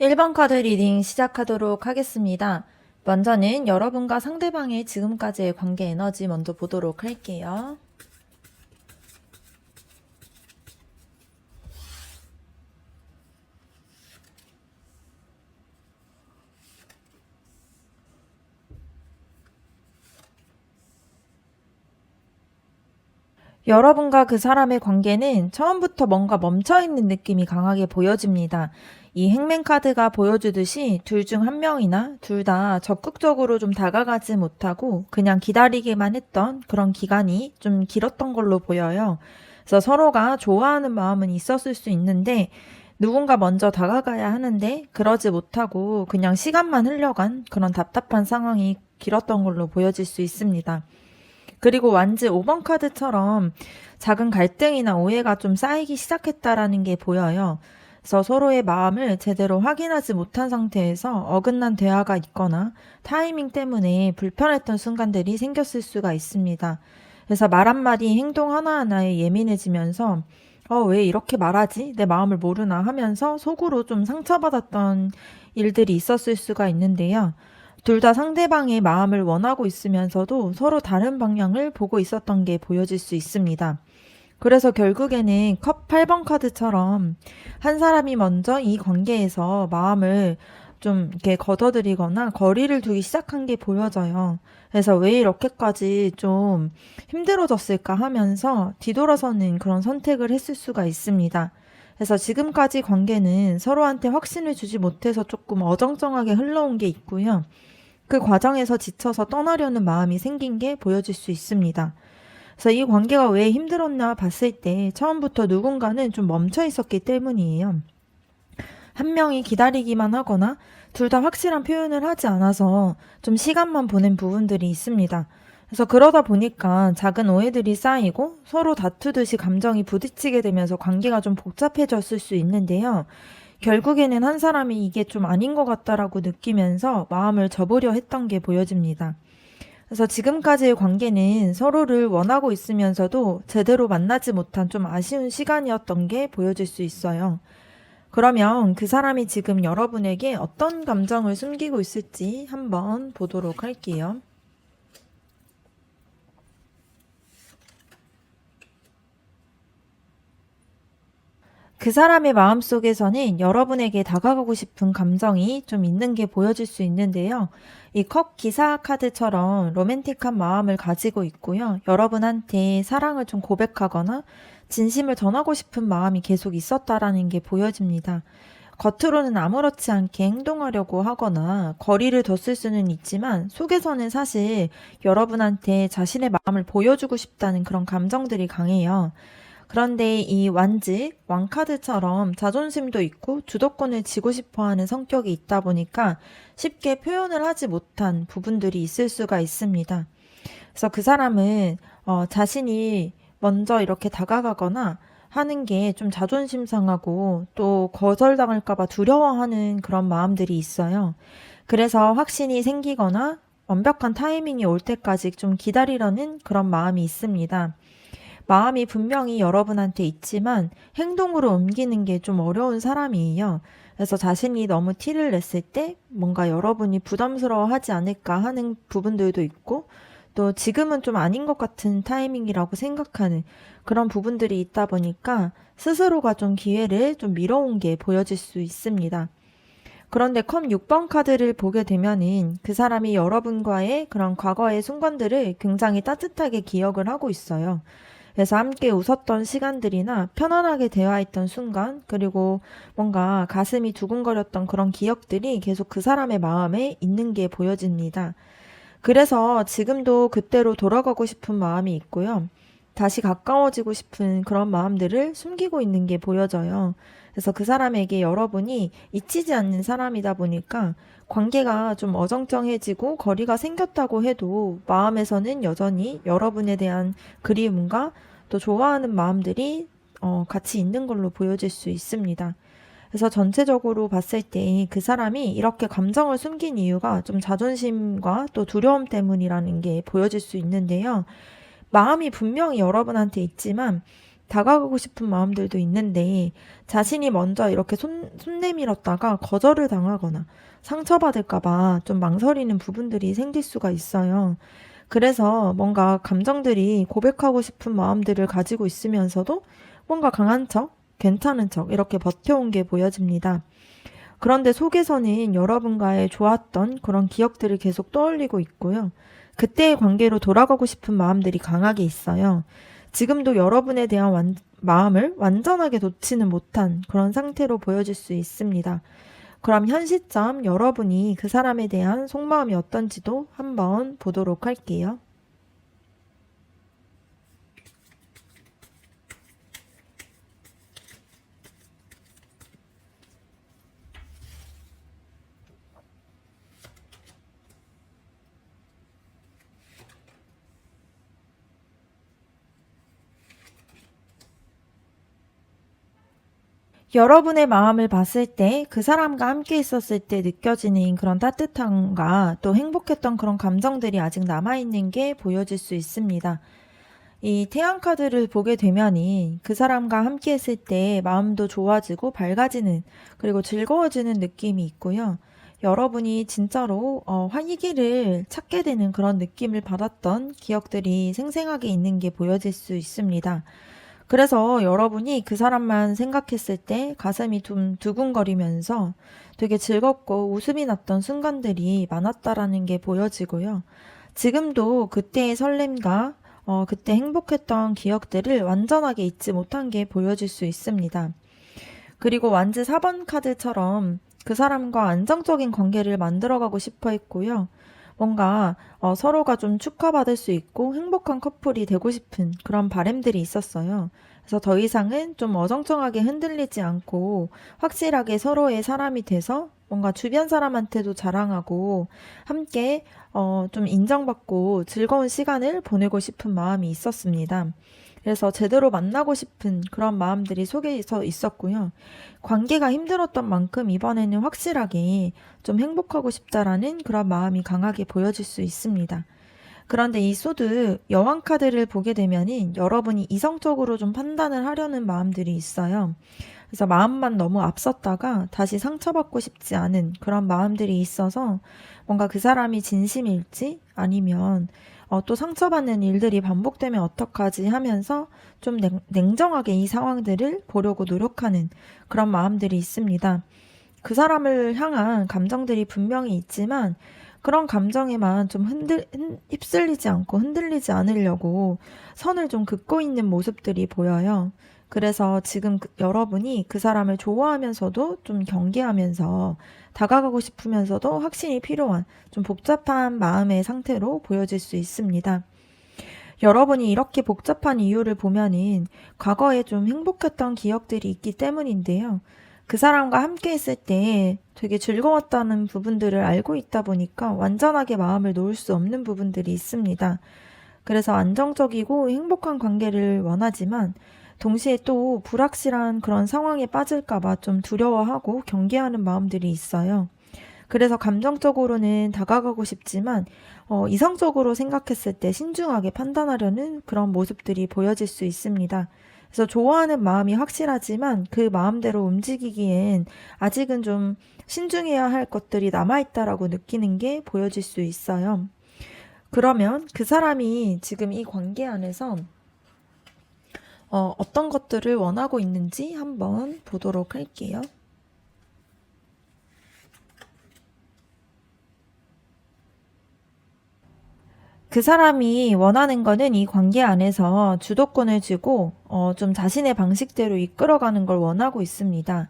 1번 카드 리딩 시작하도록 하겠습니다. 먼저는 여러분과 상대방의 지금까지의 관계 에너지 먼저 보도록 할게요. 여러분과 그 사람의 관계는 처음부터 뭔가 멈춰있는 느낌이 강하게 보여집니다. 이 행맨 카드가 보여주듯이 둘 중 한 명이나 둘 다 적극적으로 좀 다가가지 못하고 그냥 기다리기만 했던 그런 기간이 좀 길었던 걸로 보여요. 그래서 서로가 좋아하는 마음은 있었을 수 있는데 누군가 먼저 다가가야 하는데 그러지 못하고 그냥 시간만 흘려간 그런 답답한 상황이 길었던 걸로 보여질 수 있습니다. 그리고 완즈 5번 카드처럼 작은 갈등이나 오해가 좀 쌓이기 시작했다라는 게 보여요. 그래서 서로의 마음을 제대로 확인하지 못한 상태에서 어긋난 대화가 있거나 타이밍 때문에 불편했던 순간들이 생겼을 수가 있습니다. 그래서 말 한마디, 행동 하나하나에 예민해지면서 왜 이렇게 말하지? 내 마음을 모르나 하면서 속으로 좀 상처받았던 일들이 있었을 수가 있는데요. 둘 다 상대방의 마음을 원하고 있으면서도 서로 다른 방향을 보고 있었던 게 보여질 수 있습니다. 그래서 결국에는 컵 8번 카드처럼 한 사람이 먼저 이 관계에서 마음을 좀 이렇게 걷어들이거나 거리를 두기 시작한 게 보여져요. 그래서 왜 이렇게까지 좀 힘들어졌을까 하면서 뒤돌아서는 그런 선택을 했을 수가 있습니다. 그래서 지금까지 관계는 서로한테 확신을 주지 못해서 조금 어정쩡하게 흘러온 게 있고요. 그 과정에서 지쳐서 떠나려는 마음이 생긴 게 보여질 수 있습니다. 그래서 이 관계가 왜 힘들었나 봤을 때 처음부터 누군가는 좀 멈춰 있었기 때문이에요. 한 명이 기다리기만 하거나 둘 다 확실한 표현을 하지 않아서 좀 시간만 보낸 부분들이 있습니다. 그래서 그러다 보니까 작은 오해들이 쌓이고 서로 다투듯이 감정이 부딪히게 되면서 관계가 좀 복잡해졌을 수 있는데요. 결국에는 한 사람이 이게 좀 아닌 것 같다라고 느끼면서 마음을 접으려 했던 게 보여집니다. 그래서 지금까지의 관계는 서로를 원하고 있으면서도 제대로 만나지 못한 좀 아쉬운 시간이었던 게 보여질 수 있어요. 그러면 그 사람이 지금 여러분에게 어떤 감정을 숨기고 있을지 한번 보도록 할게요. 그 사람의 마음속에서는 여러분에게 다가가고 싶은 감정이 좀 있는 게 보여질 수 있는데요. 이 컵 기사 카드처럼 로맨틱한 마음을 가지고 있고요. 여러분한테 사랑을 좀 고백하거나 진심을 전하고 싶은 마음이 계속 있었다라는 게 보여집니다. 겉으로는 아무렇지 않게 행동하려고 하거나 거리를 뒀을 수는 있지만 속에서는 사실 여러분한테 자신의 마음을 보여주고 싶다는 그런 감정들이 강해요. 그런데 이 완지, 왕카드처럼 자존심도 있고 주도권을 쥐고 싶어 하는 성격이 있다 보니까 쉽게 표현을 하지 못한 부분들이 있을 수가 있습니다. 그래서 그 사람은 자신이 먼저 이렇게 다가가거나 하는 게 좀 자존심 상하고 또 거절당할까봐 두려워하는 그런 마음들이 있어요. 그래서 확신이 생기거나 완벽한 타이밍이 올 때까지 좀 기다리려는 그런 마음이 있습니다. 마음이 분명히 여러분한테 있지만 행동으로 옮기는 게 좀 어려운 사람이에요. 그래서 자신이 너무 티를 냈을 때 뭔가 여러분이 부담스러워 하지 않을까 하는 부분들도 있고 또 지금은 좀 아닌 것 같은 타이밍이라고 생각하는 그런 부분들이 있다 보니까 스스로가 좀 기회를 좀 미뤄온 게 보여질 수 있습니다. 그런데 컵 6번 카드를 보게 되면은 그 사람이 여러분과의 그런 과거의 순간들을 굉장히 따뜻하게 기억을 하고 있어요. 그래서 함께 웃었던 시간들이나 편안하게 대화했던 순간, 그리고 뭔가 가슴이 두근거렸던 그런 기억들이 계속 그 사람의 마음에 있는 게 보여집니다. 그래서 지금도 그때로 돌아가고 싶은 마음이 있고요. 다시 가까워지고 싶은 그런 마음들을 숨기고 있는 게 보여져요. 그래서 그 사람에게 여러분이 잊히지 않는 사람이다 보니까 관계가 좀 어정쩡해지고 거리가 생겼다고 해도 마음에서는 여전히 여러분에 대한 그리움과 또 좋아하는 마음들이 같이 있는 걸로 보여질 수 있습니다. 그래서 전체적으로 봤을 때 그 사람이 이렇게 감정을 숨긴 이유가 좀 자존심과 또 두려움 때문이라는 게 보여질 수 있는데요. 마음이 분명히 여러분한테 있지만 다가가고 싶은 마음들도 있는데 자신이 먼저 이렇게 손 내밀었다가 거절을 당하거나 상처받을까봐 좀 망설이는 부분들이 생길 수가 있어요. 그래서 뭔가 감정들이 고백하고 싶은 마음들을 가지고 있으면서도 뭔가 강한 척, 괜찮은 척 이렇게 버텨온 게 보여집니다. 그런데 속에서는 여러분과의 좋았던 그런 기억들을 계속 떠올리고 있고요. 그때의 관계로 돌아가고 싶은 마음들이 강하게 있어요. 지금도 여러분에 대한 마음을 완전하게 놓지는 못한 그런 상태로 보여질 수 있습니다. 그럼 현 시점 여러분이 그 사람에 대한 속마음이 어떤지도 한번 보도록 할게요. 여러분의 마음을 봤을 때 그 사람과 함께 있었을 때 느껴지는 그런 따뜻함과 또 행복했던 그런 감정들이 아직 남아있는 게 보여질 수 있습니다. 이 태양 카드를 보게 되면이 그 사람과 함께 했을 때 마음도 좋아지고 밝아지는 그리고 즐거워지는 느낌이 있고요. 여러분이 진짜로 환희기를 찾게 되는 그런 느낌을 받았던 기억들이 생생하게 있는 게 보여질 수 있습니다. 그래서 여러분이 그 사람만 생각했을 때 가슴이 좀 두근거리면서 되게 즐겁고 웃음이 났던 순간들이 많았다라는 게 보여지고요. 지금도 그때의 설렘과 그때 행복했던 기억들을 완전하게 잊지 못한 게 보여질 수 있습니다. 그리고 완즈 4번 카드처럼 그 사람과 안정적인 관계를 만들어가고 싶어 했고요. 뭔가 서로가 좀 축하받을 수 있고 행복한 커플이 되고 싶은 그런 바람들이 있었어요. 그래서 더 이상은 좀 어정쩡하게 흔들리지 않고 확실하게 서로의 사람이 돼서 뭔가 주변 사람한테도 자랑하고 함께 좀 인정받고 즐거운 시간을 보내고 싶은 마음이 있었습니다. 그래서 제대로 만나고 싶은 그런 마음들이 속에서 있었고요. 관계가 힘들었던 만큼 이번에는 확실하게 좀 행복하고 싶다라는 그런 마음이 강하게 보여질 수 있습니다. 그런데 이 소드 여왕 카드를 보게 되면은 여러분이 이성적으로 좀 판단을 하려는 마음들이 있어요. 그래서 마음만 너무 앞섰다가 다시 상처받고 싶지 않은 그런 마음들이 있어서 뭔가 그 사람이 진심일지 아니면 또 상처받는 일들이 반복되면 어떡하지 하면서 좀 냉정하게 이 상황들을 보려고 노력하는 그런 마음들이 있습니다. 그 사람을 향한 감정들이 분명히 있지만 그런 감정에만 좀 휩쓸리지 않고 흔들리지 않으려고 선을 좀 긋고 있는 모습들이 보여요. 그래서 지금 여러분이 그 사람을 좋아하면서도 좀 경계하면서 다가가고 싶으면서도 확신이 필요한 좀 복잡한 마음의 상태로 보여질 수 있습니다. 여러분이 이렇게 복잡한 이유를 보면은 과거에 좀 행복했던 기억들이 있기 때문인데요. 그 사람과 함께 있을 때 되게 즐거웠다는 부분들을 알고 있다 보니까 완전하게 마음을 놓을 수 없는 부분들이 있습니다. 그래서 안정적이고 행복한 관계를 원하지만 동시에 또 불확실한 그런 상황에 빠질까봐 좀 두려워하고 경계하는 마음들이 있어요. 그래서 감정적으로는 다가가고 싶지만 이성적으로 생각했을 때 신중하게 판단하려는 그런 모습들이 보여질 수 있습니다. 그래서 좋아하는 마음이 확실하지만 그 마음대로 움직이기엔 아직은 좀 신중해야 할 것들이 남아있다라고 느끼는 게 보여질 수 있어요. 그러면 그 사람이 지금 이 관계 안에서 어떤 것들을 원하고 있는지 한번 보도록 할게요. 그 사람이 원하는 거는 이 관계 안에서 주도권을 쥐고 좀 자신의 방식대로 이끌어가는 걸 원하고 있습니다.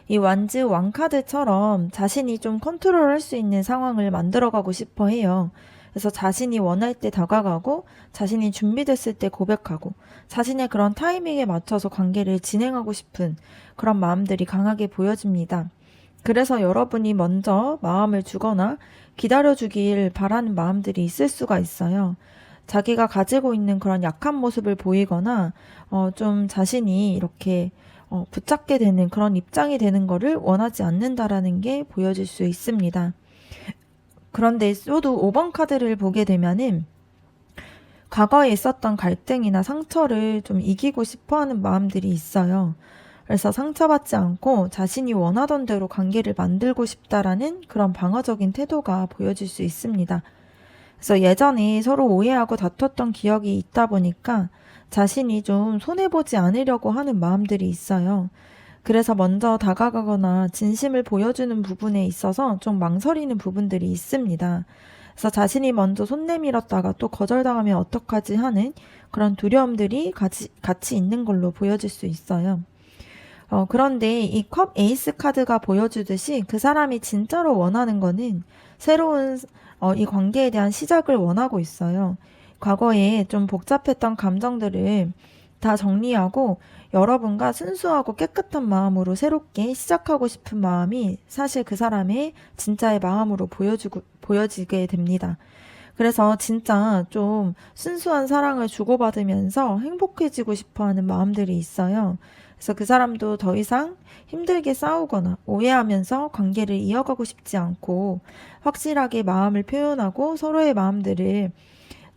이 완즈 왕카드처럼 자신이 좀 컨트롤할 수 있는 상황을 만들어가고 싶어 해요. 그래서 자신이 원할 때 다가가고 자신이 준비됐을 때 고백하고 자신의 그런 타이밍에 맞춰서 관계를 진행하고 싶은 그런 마음들이 강하게 보여집니다. 그래서 여러분이 먼저 마음을 주거나 기다려주길 바라는 마음들이 있을 수가 있어요. 자기가 가지고 있는 그런 약한 모습을 보이거나 좀 자신이 이렇게 붙잡게 되는 그런 입장이 되는 거를 원하지 않는다라는 게 보여질 수 있습니다. 그런데 소드 5번 카드를 보게 되면은 과거에 있었던 갈등이나 상처를 좀 이기고 싶어 하는 마음들이 있어요. 그래서 상처받지 않고 자신이 원하던 대로 관계를 만들고 싶다라는 그런 방어적인 태도가 보여질 수 있습니다. 그래서 예전에 서로 오해하고 다퉜던 기억이 있다 보니까 자신이 좀 손해보지 않으려고 하는 마음들이 있어요. 그래서 먼저 다가가거나 진심을 보여주는 부분에 있어서 좀 망설이는 부분들이 있습니다. 그래서 자신이 먼저 손 내밀었다가 또 거절당하면 어떡하지 하는 그런 두려움들이 같이 있는 걸로 보여질 수 있어요. 그런데 이 컵 에이스 카드가 보여주듯이 그 사람이 진짜로 원하는 거는 새로운 이 관계에 대한 시작을 원하고 있어요. 과거에 좀 복잡했던 감정들을 다 정리하고 여러분과 순수하고 깨끗한 마음으로 새롭게 시작하고 싶은 마음이 사실 그 사람의 진짜의 마음으로 보여지게 됩니다. 그래서 진짜 좀 순수한 사랑을 주고받으면서 행복해지고 싶어 하는 마음들이 있어요. 그래서 그 사람도 더 이상 힘들게 싸우거나 오해하면서 관계를 이어가고 싶지 않고 확실하게 마음을 표현하고 서로의 마음들을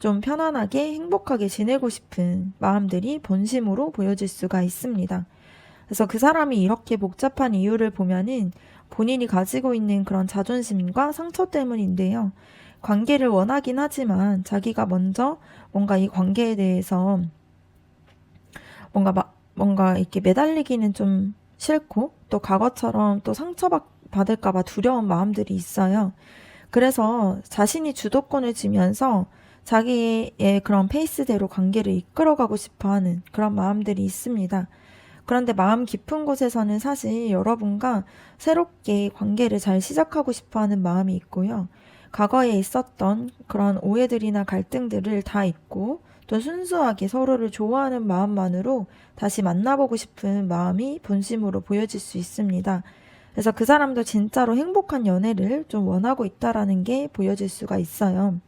좀 편안하게 행복하게 지내고 싶은 마음들이 본심으로 보여질 수가 있습니다. 그래서 그 사람이 이렇게 복잡한 이유를 보면은 본인이 가지고 있는 그런 자존심과 상처 때문인데요. 관계를 원하긴 하지만 자기가 먼저 뭔가 이 관계에 대해서 뭔가 이렇게 매달리기는 좀 싫고 또 과거처럼 또 상처받을까봐 두려운 마음들이 있어요. 그래서 자신이 주도권을 쥐면서 자기의 그런 페이스대로 관계를 이끌어가고 싶어 하는 그런 마음들이 있습니다. 그런데 마음 깊은 곳에서는 사실 여러분과 새롭게 관계를 잘 시작하고 싶어 하는 마음이 있고요. 과거에 있었던 그런 오해들이나 갈등들을 다 잊고 또 순수하게 서로를 좋아하는 마음만으로 다시 만나보고 싶은 마음이 본심으로 보여질 수 있습니다. 그래서 그 사람도 진짜로 행복한 연애를 좀 원하고 있다라는 게 보여질 수가 있어요.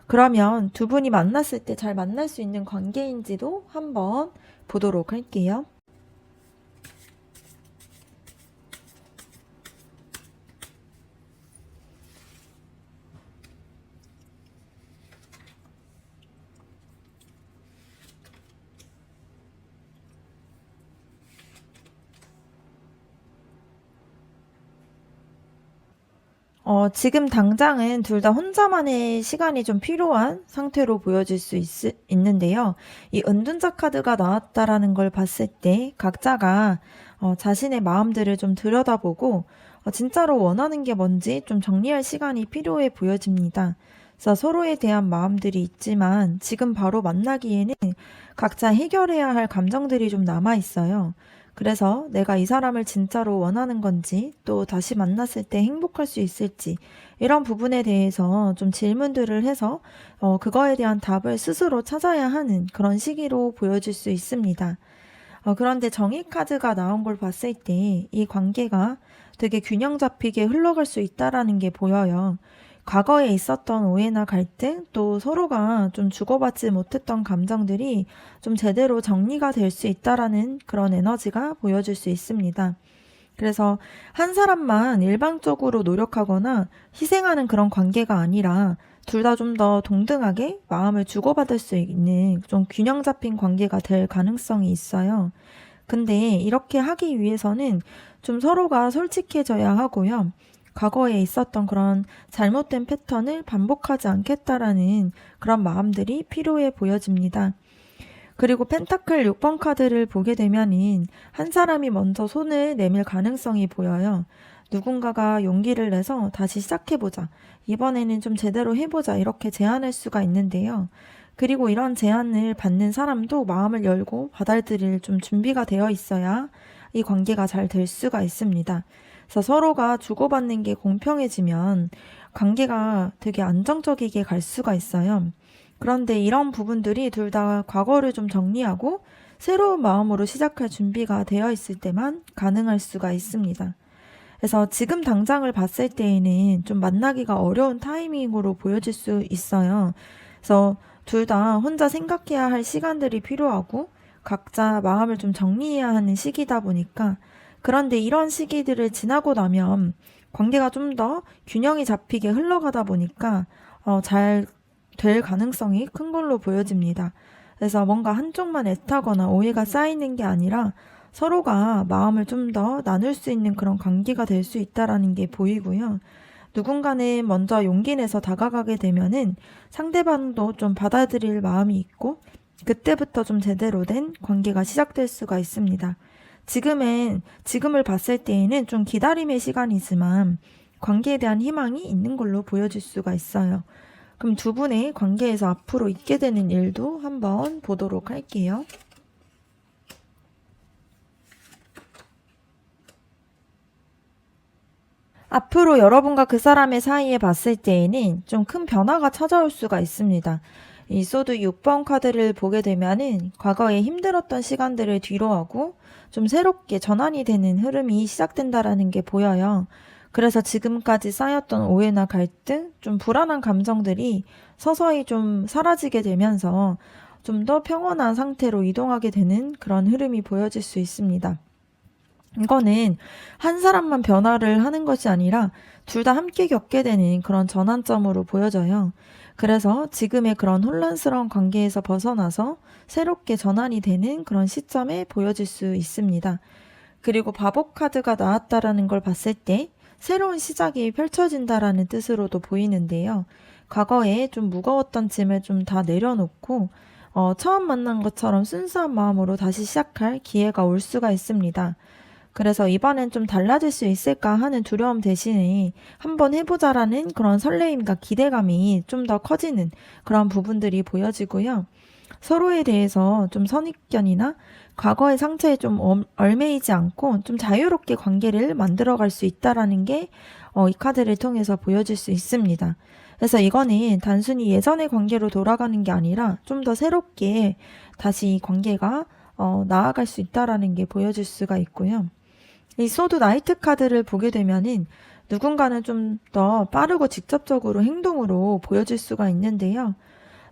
그러면 두 분이 만났을 때 잘 만날 수 있는 관계인지도 한번 보도록 할게요. 지금 당장은 둘 다 혼자만의 시간이 좀 필요한 상태로 보여질 수 있는데요. 이 은둔자 카드가 나왔다라는 걸 봤을 때 각자가 자신의 마음들을 좀 들여다보고 진짜로 원하는 게 뭔지 좀 정리할 시간이 필요해 보여집니다. 그래서 서로에 대한 마음들이 있지만 지금 바로 만나기에는 각자 해결해야 할 감정들이 좀 남아 있어요. 그래서 내가 이 사람을 진짜로 원하는 건지 또 다시 만났을 때 행복할 수 있을지 이런 부분에 대해서 좀 질문들을 해서 그거에 대한 답을 스스로 찾아야 하는 그런 시기로 보여질 수 있습니다. 그런데 정의 카드가 나온 걸 봤을 때 이 관계가 되게 균형 잡히게 흘러갈 수 있다라는 게 보여요. 과거에 있었던 오해나 갈등, 또 서로가 좀 주고받지 못했던 감정들이 좀 제대로 정리가 될 수 있다라는 그런 에너지가 보여질 수 있습니다. 그래서 한 사람만 일방적으로 노력하거나 희생하는 그런 관계가 아니라 둘 다 좀 더 동등하게 마음을 주고받을 수 있는 좀 균형 잡힌 관계가 될 가능성이 있어요. 근데 이렇게 하기 위해서는 좀 서로가 솔직해져야 하고요. 과거에 있었던 그런 잘못된 패턴을 반복하지 않겠다라는 그런 마음들이 필요해 보여집니다. 그리고 펜타클 6번 카드를 보게 되면은 한 사람이 먼저 손을 내밀 가능성이 보여요. 누군가가 용기를 내서 다시 시작해보자. 이번에는 좀 제대로 해보자. 이렇게 제안할 수가 있는데요. 그리고 이런 제안을 받는 사람도 마음을 열고 받아들일 좀 준비가 되어 있어야 이 관계가 잘 될 수가 있습니다. 그래서 서로가 주고받는 게 공평해지면 관계가 되게 안정적이게 갈 수가 있어요. 그런데 이런 부분들이 둘 다 과거를 좀 정리하고 새로운 마음으로 시작할 준비가 되어 있을 때만 가능할 수가 있습니다. 그래서 지금 당장을 봤을 때에는 좀 만나기가 어려운 타이밍으로 보여질 수 있어요. 그래서 둘 다 혼자 생각해야 할 시간들이 필요하고 각자 마음을 좀 정리해야 하는 시기다 보니까 그런데 이런 시기들을 지나고 나면 관계가 좀 더 균형이 잡히게 흘러가다 보니까 잘 될 가능성이 큰 걸로 보여집니다. 그래서 뭔가 한쪽만 애타거나 오해가 쌓이는 게 아니라 서로가 마음을 좀 더 나눌 수 있는 그런 관계가 될 수 있다라는 게 보이고요. 누군가는 먼저 용기 내서 다가가게 되면은 상대방도 좀 받아들일 마음이 있고 그때부터 좀 제대로 된 관계가 시작될 수가 있습니다. 지금을 봤을 때에는 좀 기다림의 시간이지만 관계에 대한 희망이 있는 걸로 보여질 수가 있어요. 그럼 두 분의 관계에서 앞으로 있게 되는 일도 한번 보도록 할게요. 앞으로 여러분과 그 사람의 사이에 봤을 때에는 좀 큰 변화가 찾아올 수가 있습니다. 이 소드 6번 카드를 보게 되면은 과거에 힘들었던 시간들을 뒤로하고 좀 새롭게 전환이 되는 흐름이 시작된다라는 게 보여요. 그래서 지금까지 쌓였던 오해나 갈등, 좀 불안한 감정들이 서서히 좀 사라지게 되면서 좀 더 평온한 상태로 이동하게 되는 그런 흐름이 보여질 수 있습니다. 이거는 한 사람만 변화를 하는 것이 아니라 둘 다 함께 겪게 되는 그런 전환점으로 보여져요. 그래서 지금의 그런 혼란스러운 관계에서 벗어나서 새롭게 전환이 되는 그런 시점에 보여질 수 있습니다. 그리고 바보 카드가 나왔다라는 걸 봤을 때 새로운 시작이 펼쳐진다라는 뜻으로도 보이는데요. 과거에 좀 무거웠던 짐을 좀 다 내려놓고 처음 만난 것처럼 순수한 마음으로 다시 시작할 기회가 올 수가 있습니다. 그래서 이번엔 좀 달라질 수 있을까 하는 두려움 대신에 한번 해보자라는 그런 설레임과 기대감이 좀 더 커지는 그런 부분들이 보여지고요. 서로에 대해서 좀 선입견이나 과거의 상처에 좀 얽매이지 않고 좀 자유롭게 관계를 만들어갈 수 있다라는 게 이 카드를 통해서 보여질 수 있습니다. 그래서 이거는 단순히 예전의 관계로 돌아가는 게 아니라 좀 더 새롭게 다시 이 관계가 나아갈 수 있다라는 게 보여질 수가 있고요. 이 소드 나이트 카드를 보게 되면은 누군가는 좀 더 빠르고 직접적으로 행동으로 보여질 수가 있는데요.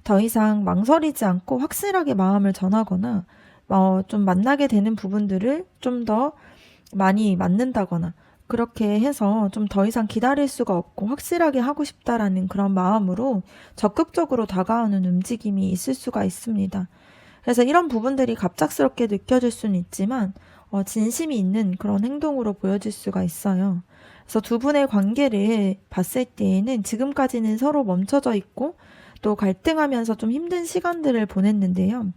더 이상 망설이지 않고 확실하게 마음을 전하거나 좀 만나게 되는 부분들을 좀 더 많이 맞는다거나 그렇게 해서 좀 더 이상 기다릴 수가 없고 확실하게 하고 싶다라는 그런 마음으로 적극적으로 다가오는 움직임이 있을 수가 있습니다. 그래서 이런 부분들이 갑작스럽게 느껴질 수는 있지만 진심이 있는 그런 행동으로 보여질 수가 있어요. 그래서 두 분의 관계를 봤을 때에는 지금까지는 서로 멈춰져 있고 또 갈등하면서 좀 힘든 시간들을 보냈는데요.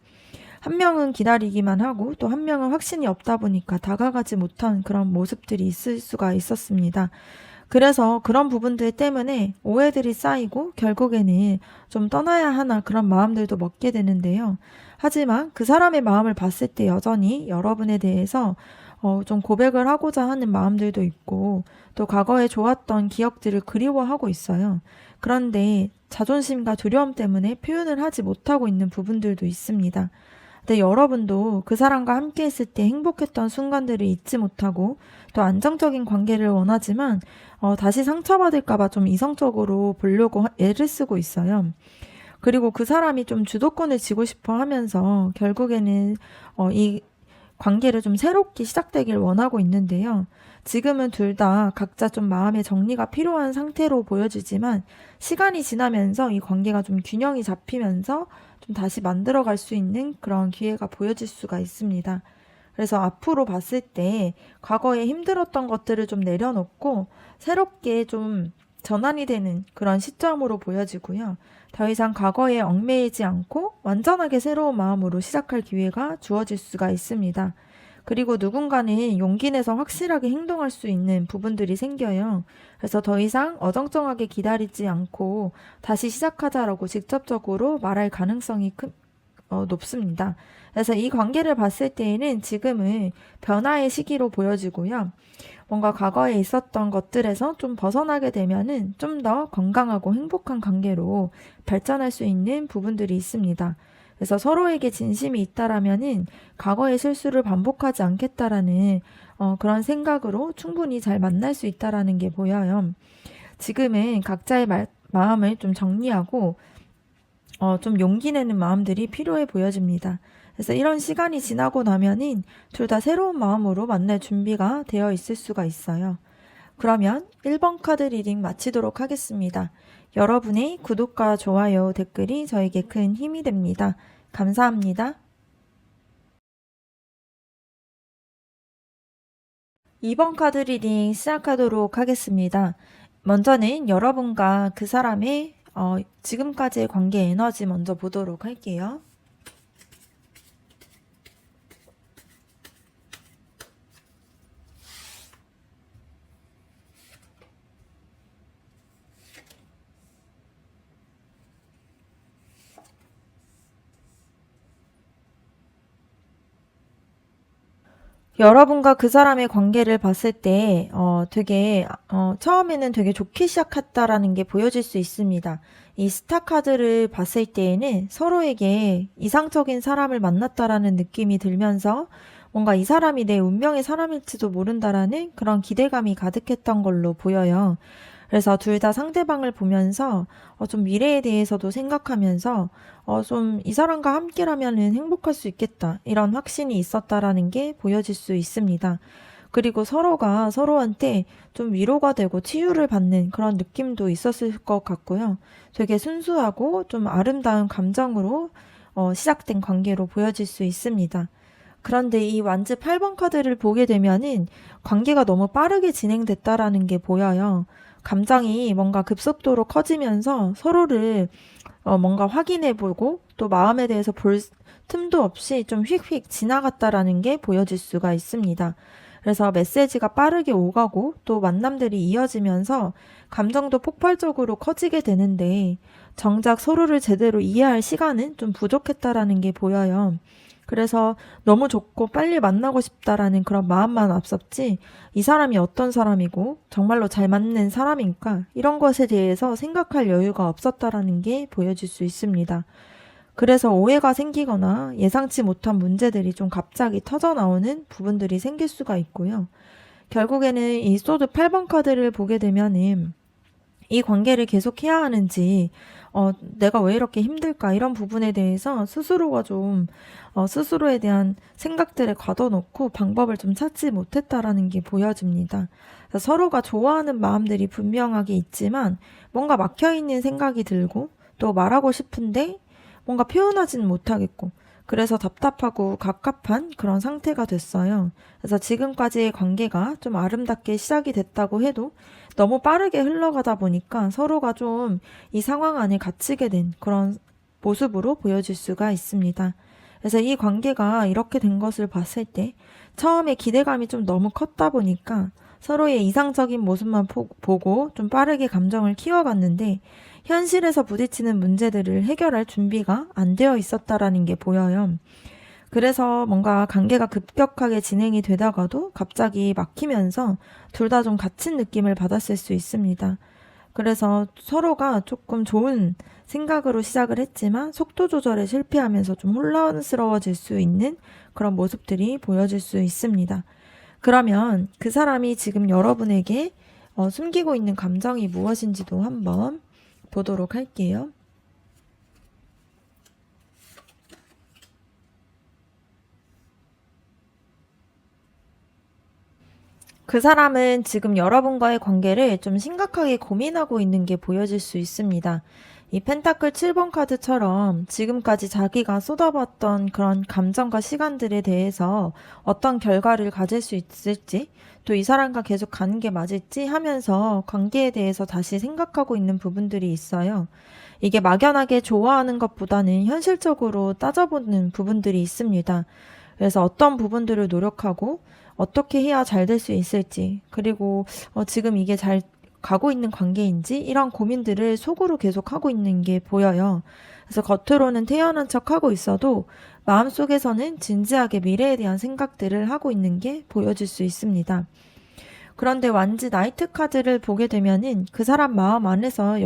한 명은 기다리기만 하고 또 한 명은 확신이 없다 보니까 다가가지 못한 그런 모습들이 있을 수가 있었습니다. 그래서 그런 부분들 때문에 오해들이 쌓이고 결국에는 좀 떠나야 하나 그런 마음들도 먹게 되는데요. 하지만 그 사람의 마음을 봤을 때 여전히 여러분에 대해서 좀 고백을 하고자 하는 마음들도 있고 또 과거에 좋았던 기억들을 그리워하고 있어요. 그런데 자존심과 두려움 때문에 표현을 하지 못하고 있는 부분들도 있습니다. 근데 여러분도 그 사람과 함께 했을 때 행복했던 순간들을 잊지 못하고 또 안정적인 관계를 원하지만 다시 상처받을까봐 좀 이성적으로 보려고 애를 쓰고 있어요. 그리고 그 사람이 좀 주도권을 쥐고 싶어 하면서 결국에는 이 관계를 좀 새롭게 시작되길 원하고 있는데요. 지금은 둘 다 각자 좀 마음의 정리가 필요한 상태로 보여지지만 시간이 지나면서 이 관계가 좀 균형이 잡히면서 좀 다시 만들어갈 수 있는 그런 기회가 보여질 수가 있습니다. 그래서 앞으로 봤을 때 과거에 힘들었던 것들을 좀 내려놓고 새롭게 좀 전환이 되는 그런 시점으로 보여지고요. 더 이상 과거에 얽매이지 않고 완전하게 새로운 마음으로 시작할 기회가 주어질 수가 있습니다. 그리고 누군가는 용기 내서 확실하게 행동할 수 있는 부분들이 생겨요. 그래서 더 이상 어정쩡하게 기다리지 않고 다시 시작하자라고 직접적으로 말할 가능성이 높습니다. 그래서 이 관계를 봤을 때에는 지금은 변화의 시기로 보여지고요. 뭔가 과거에 있었던 것들에서 좀 벗어나게 되면은 좀 더 건강하고 행복한 관계로 발전할 수 있는 부분들이 있습니다. 그래서 서로에게 진심이 있다라면은 과거의 실수를 반복하지 않겠다라는 그런 생각으로 충분히 잘 만날 수 있다라는 게 보여요. 지금은 각자의 마음을 좀 정리하고 좀 용기 내는 마음들이 필요해 보여집니다. 그래서 이런 시간이 지나고 나면은 둘 다 새로운 마음으로 만날 준비가 되어 있을 수가 있어요. 그러면 1번 카드 리딩 마치도록 하겠습니다. 여러분의 구독과 좋아요, 댓글이 저에게 큰 힘이 됩니다. 감사합니다. 2번 카드 리딩 시작하도록 하겠습니다. 먼저는 여러분과 그 사람의 지금까지의 관계 에너지 먼저 보도록 할게요. 여러분과 그 사람의 관계를 봤을 때, 처음에는 되게 좋게 시작했다라는 게 보여질 수 있습니다. 이 스타 카드를 봤을 때에는 서로에게 이상적인 사람을 만났다라는 느낌이 들면서 뭔가 이 사람이 내 운명의 사람일지도 모른다라는 그런 기대감이 가득했던 걸로 보여요. 그래서 둘 다 상대방을 보면서 좀 미래에 대해서도 생각하면서 좀 이 사람과 함께라면은 행복할 수 있겠다. 이런 확신이 있었다라는 게 보여질 수 있습니다. 그리고 서로가 서로한테 좀 위로가 되고 치유를 받는 그런 느낌도 있었을 것 같고요. 되게 순수하고 좀 아름다운 감정으로 시작된 관계로 보여질 수 있습니다. 그런데 이 완즈 8번 카드를 보게 되면은 관계가 너무 빠르게 진행됐다라는 게 보여요. 감정이 뭔가 급속도로 커지면서 서로를 뭔가 확인해보고 또 마음에 대해서 볼 틈도 없이 좀 휙휙 지나갔다라는 게 보여질 수가 있습니다. 그래서 메시지가 빠르게 오가고 또 만남들이 이어지면서 감정도 폭발적으로 커지게 되는데 정작 서로를 제대로 이해할 시간은 좀 부족했다라는 게 보여요. 그래서 너무 좋고 빨리 만나고 싶다라는 그런 마음만 앞섰지 이 사람이 어떤 사람이고 정말로 잘 맞는 사람인가 이런 것에 대해서 생각할 여유가 없었다라는 게 보여질 수 있습니다. 그래서 오해가 생기거나 예상치 못한 문제들이 좀 갑자기 터져 나오는 부분들이 생길 수가 있고요. 결국에는 이 소드 8번 카드를 보게 되면은 이 관계를 계속해야 하는지, 내가 왜 이렇게 힘들까? 이런 부분에 대해서 스스로가 좀, 스스로에 대한 생각들을 가둬놓고 방법을 좀 찾지 못했다라는 게 보여집니다. 서로가 좋아하는 마음들이 분명하게 있지만 뭔가 막혀있는 생각이 들고 또 말하고 싶은데 뭔가 표현하지는 못하겠고 그래서 답답하고 갑갑한 그런 상태가 됐어요. 그래서 지금까지의 관계가 좀 아름답게 시작이 됐다고 해도 너무 빠르게 흘러가다 보니까 서로가 좀 이 상황 안에 갇히게 된 그런 모습으로 보여질 수가 있습니다. 그래서 이 관계가 이렇게 된 것을 봤을 때 처음에 기대감이 좀 너무 컸다 보니까 서로의 이상적인 모습만 보고 좀 빠르게 감정을 키워갔는데 현실에서 부딪히는 문제들을 해결할 준비가 안 되어 있었다라는 게 보여요. 그래서 뭔가 관계가 급격하게 진행이 되다가도 갑자기 막히면서 둘 다 좀 갇힌 느낌을 받았을 수 있습니다. 그래서 서로가 조금 좋은 생각으로 시작을 했지만 속도 조절에 실패하면서 좀 혼란스러워질 수 있는 그런 모습들이 보여질 수 있습니다. 그러면 그 사람이 지금 여러분에게 숨기고 있는 감정이 무엇인지도 한번 보도록 할게요. 그 사람은 지금 여러분과의 관계를 좀 심각하게 고민하고 있는 게 보여질 수 있습니다. 이 펜타클 7번 카드처럼 지금까지 자기가 쏟아봤던 그런 감정과 시간들에 대해서 어떤 결과를 가질 수 있을지, 또 이 사람과 계속 가는 게 맞을지 하면서 관계에 대해서 다시 생각하고 있는 부분들이 있어요. 이게 막연하게 좋아하는 것보다는 현실적으로 따져보는 부분들이 있습니다. 그래서 어떤 부분들을 노력하고 어떻게 해야 잘 될 수 있을지, 그리고 지금 이게 잘 가고 있는 관계인지 이런 고민들을 속으로 계속 하고 있는 게 보여요. 그래서 겉으로는 태연한 척 하고 있어도 마음속에서는 진지하게 미래에 대한 생각들을 하고 있는 게 보여질 수 있습니다. 그런데 완지 나이트 카드를 보게 되면은 그 사람 마음 안에서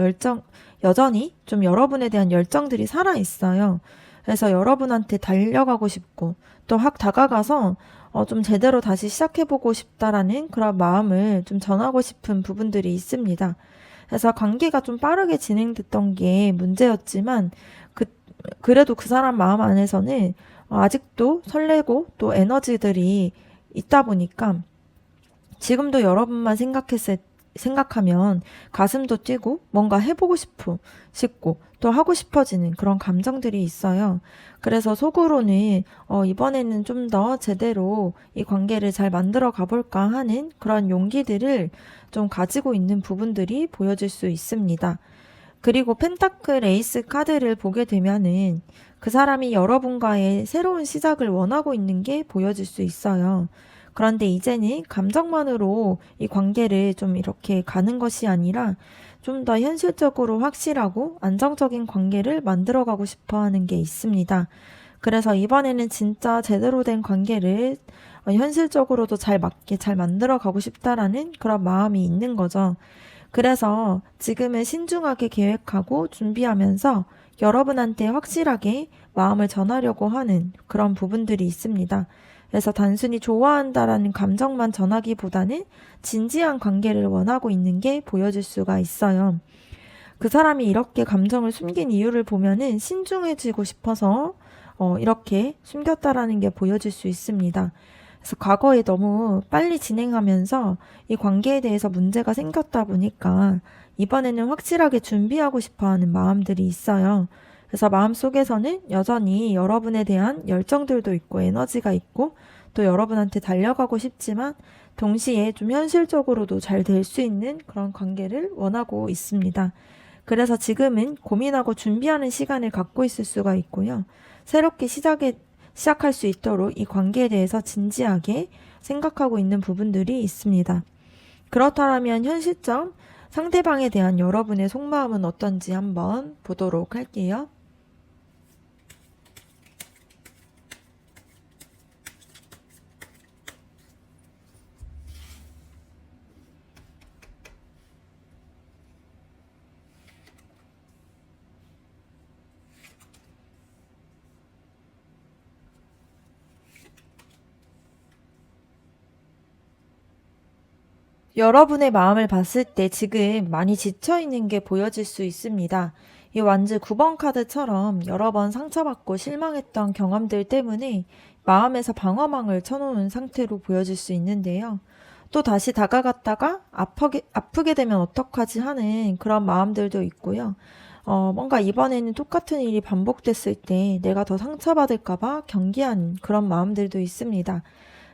여전히 좀 여러분에 대한 열정들이 살아 있어요. 그래서 여러분한테 달려가고 싶고 또 확 다가가서 좀 제대로 다시 시작해보고 싶다라는 그런 마음을 좀 전하고 싶은 부분들이 있습니다. 그래서 관계가 좀 빠르게 진행됐던 게 문제였지만 그래도 그 사람 마음 안에서는 아직도 설레고 또 에너지들이 있다 보니까 지금도 여러분만 생각하면 가슴도 뛰고 뭔가 해보고 싶고 또 하고 싶어지는 그런 감정들이 있어요. 그래서 속으로는 이번에는 좀 더 제대로 이 관계를 잘 만들어 가볼까 하는 그런 용기들을 좀 가지고 있는 부분들이 보여질 수 있습니다. 그리고 펜타클 에이스 카드를 보게 되면은 그 사람이 여러분과의 새로운 시작을 원하고 있는 게 보여질 수 있어요. 그런데 이제는 감정만으로 이 관계를 좀 이렇게 가는 것이 아니라 좀 더 현실적으로 확실하고 안정적인 관계를 만들어가고 싶어 하는 게 있습니다. 그래서 이번에는 진짜 제대로 된 관계를 현실적으로도 잘 맞게 잘 만들어 가고 싶다라는 그런 마음이 있는 거죠. 그래서 지금은 신중하게 계획하고 준비하면서 여러분한테 확실하게 마음을 전하려고 하는 그런 부분들이 있습니다. 그래서 단순히 좋아한다라는 감정만 전하기보다는 진지한 관계를 원하고 있는 게 보여질 수가 있어요. 그 사람이 이렇게 감정을 숨긴 이유를 보면은 신중해지고 싶어서 이렇게 숨겼다라는 게 보여질 수 있습니다. 그래서 과거에 너무 빨리 진행하면서 이 관계에 대해서 문제가 생겼다 보니까 이번에는 확실하게 준비하고 싶어 하는 마음들이 있어요. 그래서 마음속에서는 여전히 여러분에 대한 열정들도 있고 에너지가 있고 또 여러분한테 달려가고 싶지만 동시에 좀 현실적으로도 잘 될 수 있는 그런 관계를 원하고 있습니다. 그래서 지금은 고민하고 준비하는 시간을 갖고 있을 수가 있고요. 새롭게 시작할 수 있도록 이 관계에 대해서 진지하게 생각하고 있는 부분들이 있습니다. 그렇다면 현 시점 상대방에 대한 여러분의 속마음은 어떤지 한번 보도록 할게요. 여러분의 마음을 봤을 때 지금 많이 지쳐있는 게 보여질 수 있습니다. 이 완즈 9번 카드처럼 여러 번 상처받고 실망했던 경험들 때문에 마음에서 방어망을 쳐놓은 상태로 보여질 수 있는데요. 또 다시 다가갔다가 아프게 되면 어떡하지 하는 그런 마음들도 있고요. 뭔가 이번에는 똑같은 일이 반복됐을 때 내가 더 상처받을까봐 경계하는 그런 마음들도 있습니다.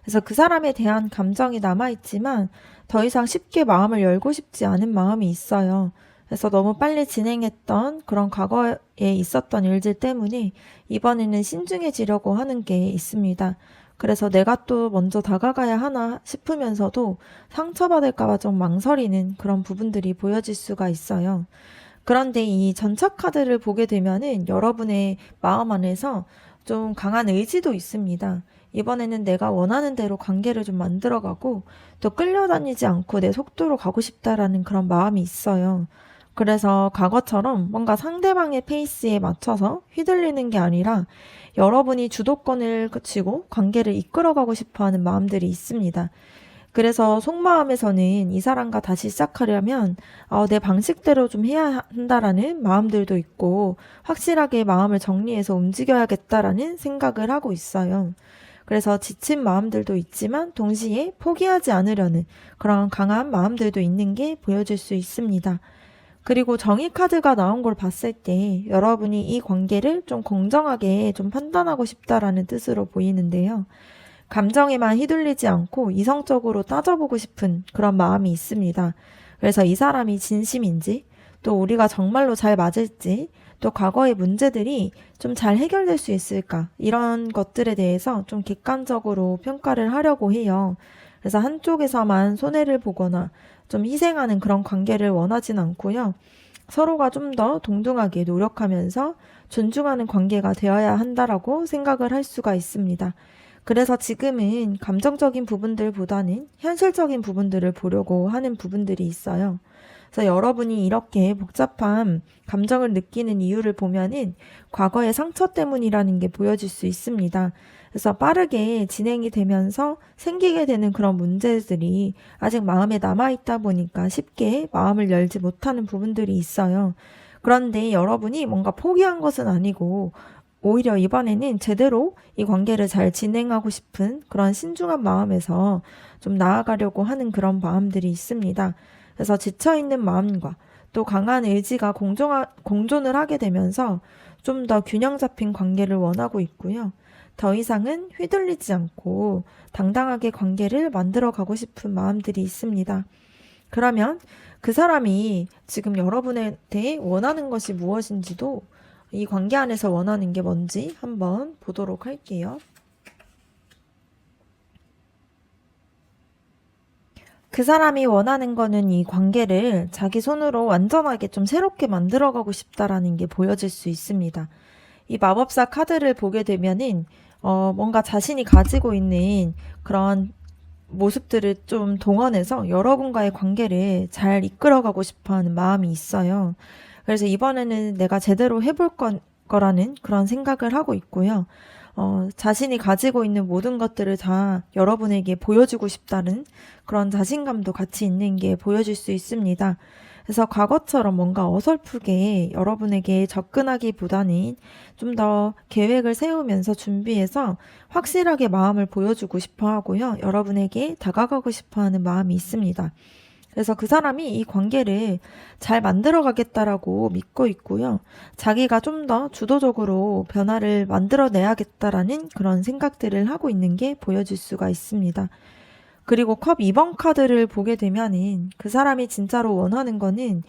그래서 그 사람에 대한 감정이 남아있지만 더 이상 쉽게 마음을 열고 싶지 않은 마음이 있어요. 그래서 너무 빨리 진행했던 그런 과거에 있었던 일들 때문에 이번에는 신중해지려고 하는 게 있습니다. 그래서 내가 또 먼저 다가가야 하나 싶으면서도 상처받을까봐 좀 망설이는 그런 부분들이 보여질 수가 있어요. 그런데 이 전차 카드를 보게 되면은 여러분의 마음 안에서 좀 강한 의지도 있습니다. 이번에는 내가 원하는 대로 관계를 좀 만들어가고 또 끌려다니지 않고 내 속도로 가고 싶다라는 그런 마음이 있어요. 그래서 과거처럼 뭔가 상대방의 페이스에 맞춰서 휘둘리는 게 아니라 여러분이 주도권을 쥐고 관계를 이끌어가고 싶어 하는 마음들이 있습니다. 그래서 속마음에서는 이 사람과 다시 시작하려면 내 방식대로 좀 해야 한다라는 마음들도 있고 확실하게 마음을 정리해서 움직여야겠다라는 생각을 하고 있어요. 그래서 지친 마음들도 있지만 동시에 포기하지 않으려는 그런 강한 마음들도 있는 게 보여질 수 있습니다. 그리고 정의 카드가 나온 걸 봤을 때 여러분이 이 관계를 좀 공정하게 좀 판단하고 싶다라는 뜻으로 보이는데요. 감정에만 휘둘리지 않고 이성적으로 따져보고 싶은 그런 마음이 있습니다. 그래서 이 사람이 진심인지, 또 우리가 정말로 잘 맞을지, 또 과거의 문제들이 좀 잘 해결될 수 있을까, 이런 것들에 대해서 좀 객관적으로 평가를 하려고 해요. 그래서 한쪽에서만 손해를 보거나 좀 희생하는 그런 관계를 원하진 않고요. 서로가 좀 더 동등하게 노력하면서 존중하는 관계가 되어야 한다라고 생각을 할 수가 있습니다. 그래서 지금은 감정적인 부분들보다는 현실적인 부분들을 보려고 하는 부분들이 있어요. 그래서 여러분이 이렇게 복잡한 감정을 느끼는 이유를 보면은 과거의 상처 때문이라는 게 보여질 수 있습니다. 그래서 빠르게 진행이 되면서 생기게 되는 그런 문제들이 아직 마음에 남아있다 보니까 쉽게 마음을 열지 못하는 부분들이 있어요. 그런데 여러분이 뭔가 포기한 것은 아니고 오히려 이번에는 제대로 이 관계를 잘 진행하고 싶은 그런 신중한 마음에서 좀 나아가려고 하는 그런 마음들이 있습니다. 그래서 지쳐있는 마음과 또 강한 의지가 공존을 하게 되면서 좀 더 균형 잡힌 관계를 원하고 있고요. 더 이상은 휘둘리지 않고 당당하게 관계를 만들어 가고 싶은 마음들이 있습니다. 그러면 그 사람이 지금 여러분에 대해 원하는 것이 무엇인지도 이 관계 안에서 원하는 게 뭔지 한번 보도록 할게요. 그 사람이 원하는 거는 이 관계를 자기 손으로 완전하게 좀 새롭게 만들어가고 싶다라는 게 보여질 수 있습니다. 이 마법사 카드를 보게 되면은 뭔가 자신이 가지고 있는 그런 모습들을 좀 동원해서 여러분과의 관계를 잘 이끌어가고 싶어 하는 마음이 있어요. 그래서 이번에는 내가 제대로 거라는 그런 생각을 하고 있고요. 자신이 가지고 있는 모든 것들을 다 여러분에게 보여주고 싶다는 그런 자신감도 같이 있는 게 보여질 수 있습니다. 그래서 과거처럼 뭔가 어설프게 여러분에게 접근하기보다는 좀 더 계획을 세우면서 준비해서 확실하게 마음을 보여주고 싶어 하고요. 여러분에게 다가가고 싶어 하는 마음이 있습니다. 그래서 그 사람이 이 관계를 잘 만들어 가겠다라고 믿고 있고요. 자기가 좀 더 주도적으로 변화를 만들어내야겠다라는 그런 생각들을 하고 있는 게 보여질 수가 있습니다. 그리고 컵 2번 카드를 보게 되면은 그 사람이 진짜로 원하는 거는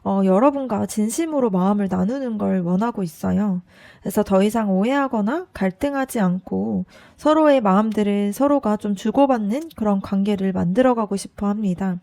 여러분과 진심으로 마음을 나누는 걸 원하고 있어요. 그래서 더 이상 오해하거나 갈등하지 않고 서로의 마음들을 서로가 좀 주고받는 그런 관계를 만들어가고 싶어 합니다.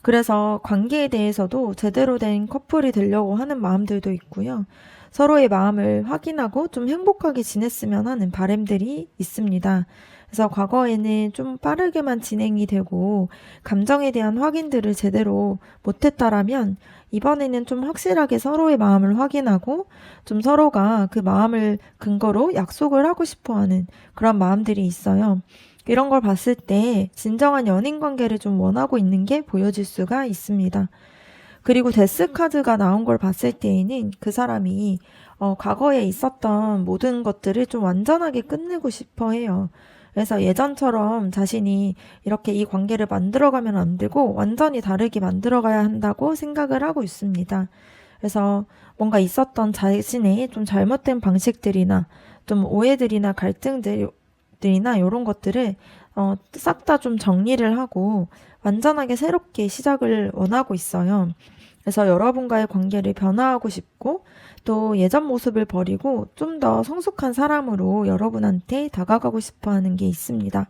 그래서 관계에 대해서도 제대로 된 커플이 되려고 하는 마음들도 있고요. 서로의 마음을 확인하고 좀 행복하게 지냈으면 하는 바람들이 있습니다. 그래서 과거에는 좀 빠르게만 진행이 되고 감정에 대한 확인들을 제대로 못했다라면 이번에는 좀 확실하게 서로의 마음을 확인하고 좀 서로가 그 마음을 근거로 약속을 하고 싶어 하는 그런 마음들이 있어요. 이런 걸 봤을 때 진정한 연인 관계를 좀 원하고 있는 게 보여질 수가 있습니다. 그리고 데스 카드가 나온 걸 봤을 때에는 그 사람이 과거에 있었던 모든 것들을 좀 완전하게 끝내고 싶어 해요. 그래서 예전처럼 자신이 이렇게 이 관계를 만들어가면 안 되고 완전히 다르게 만들어가야 한다고 생각을 하고 있습니다. 그래서 뭔가 있었던 자신의 좀 잘못된 방식들이나 좀 오해들이나 갈등들이나 이런 것들을 싹 다 좀 정리를 하고 완전하게 새롭게 시작을 원하고 있어요. 그래서 여러분과의 관계를 변화하고 싶고 또 예전 모습을 버리고 좀 더 성숙한 사람으로 여러분한테 다가가고 싶어 하는 게 있습니다.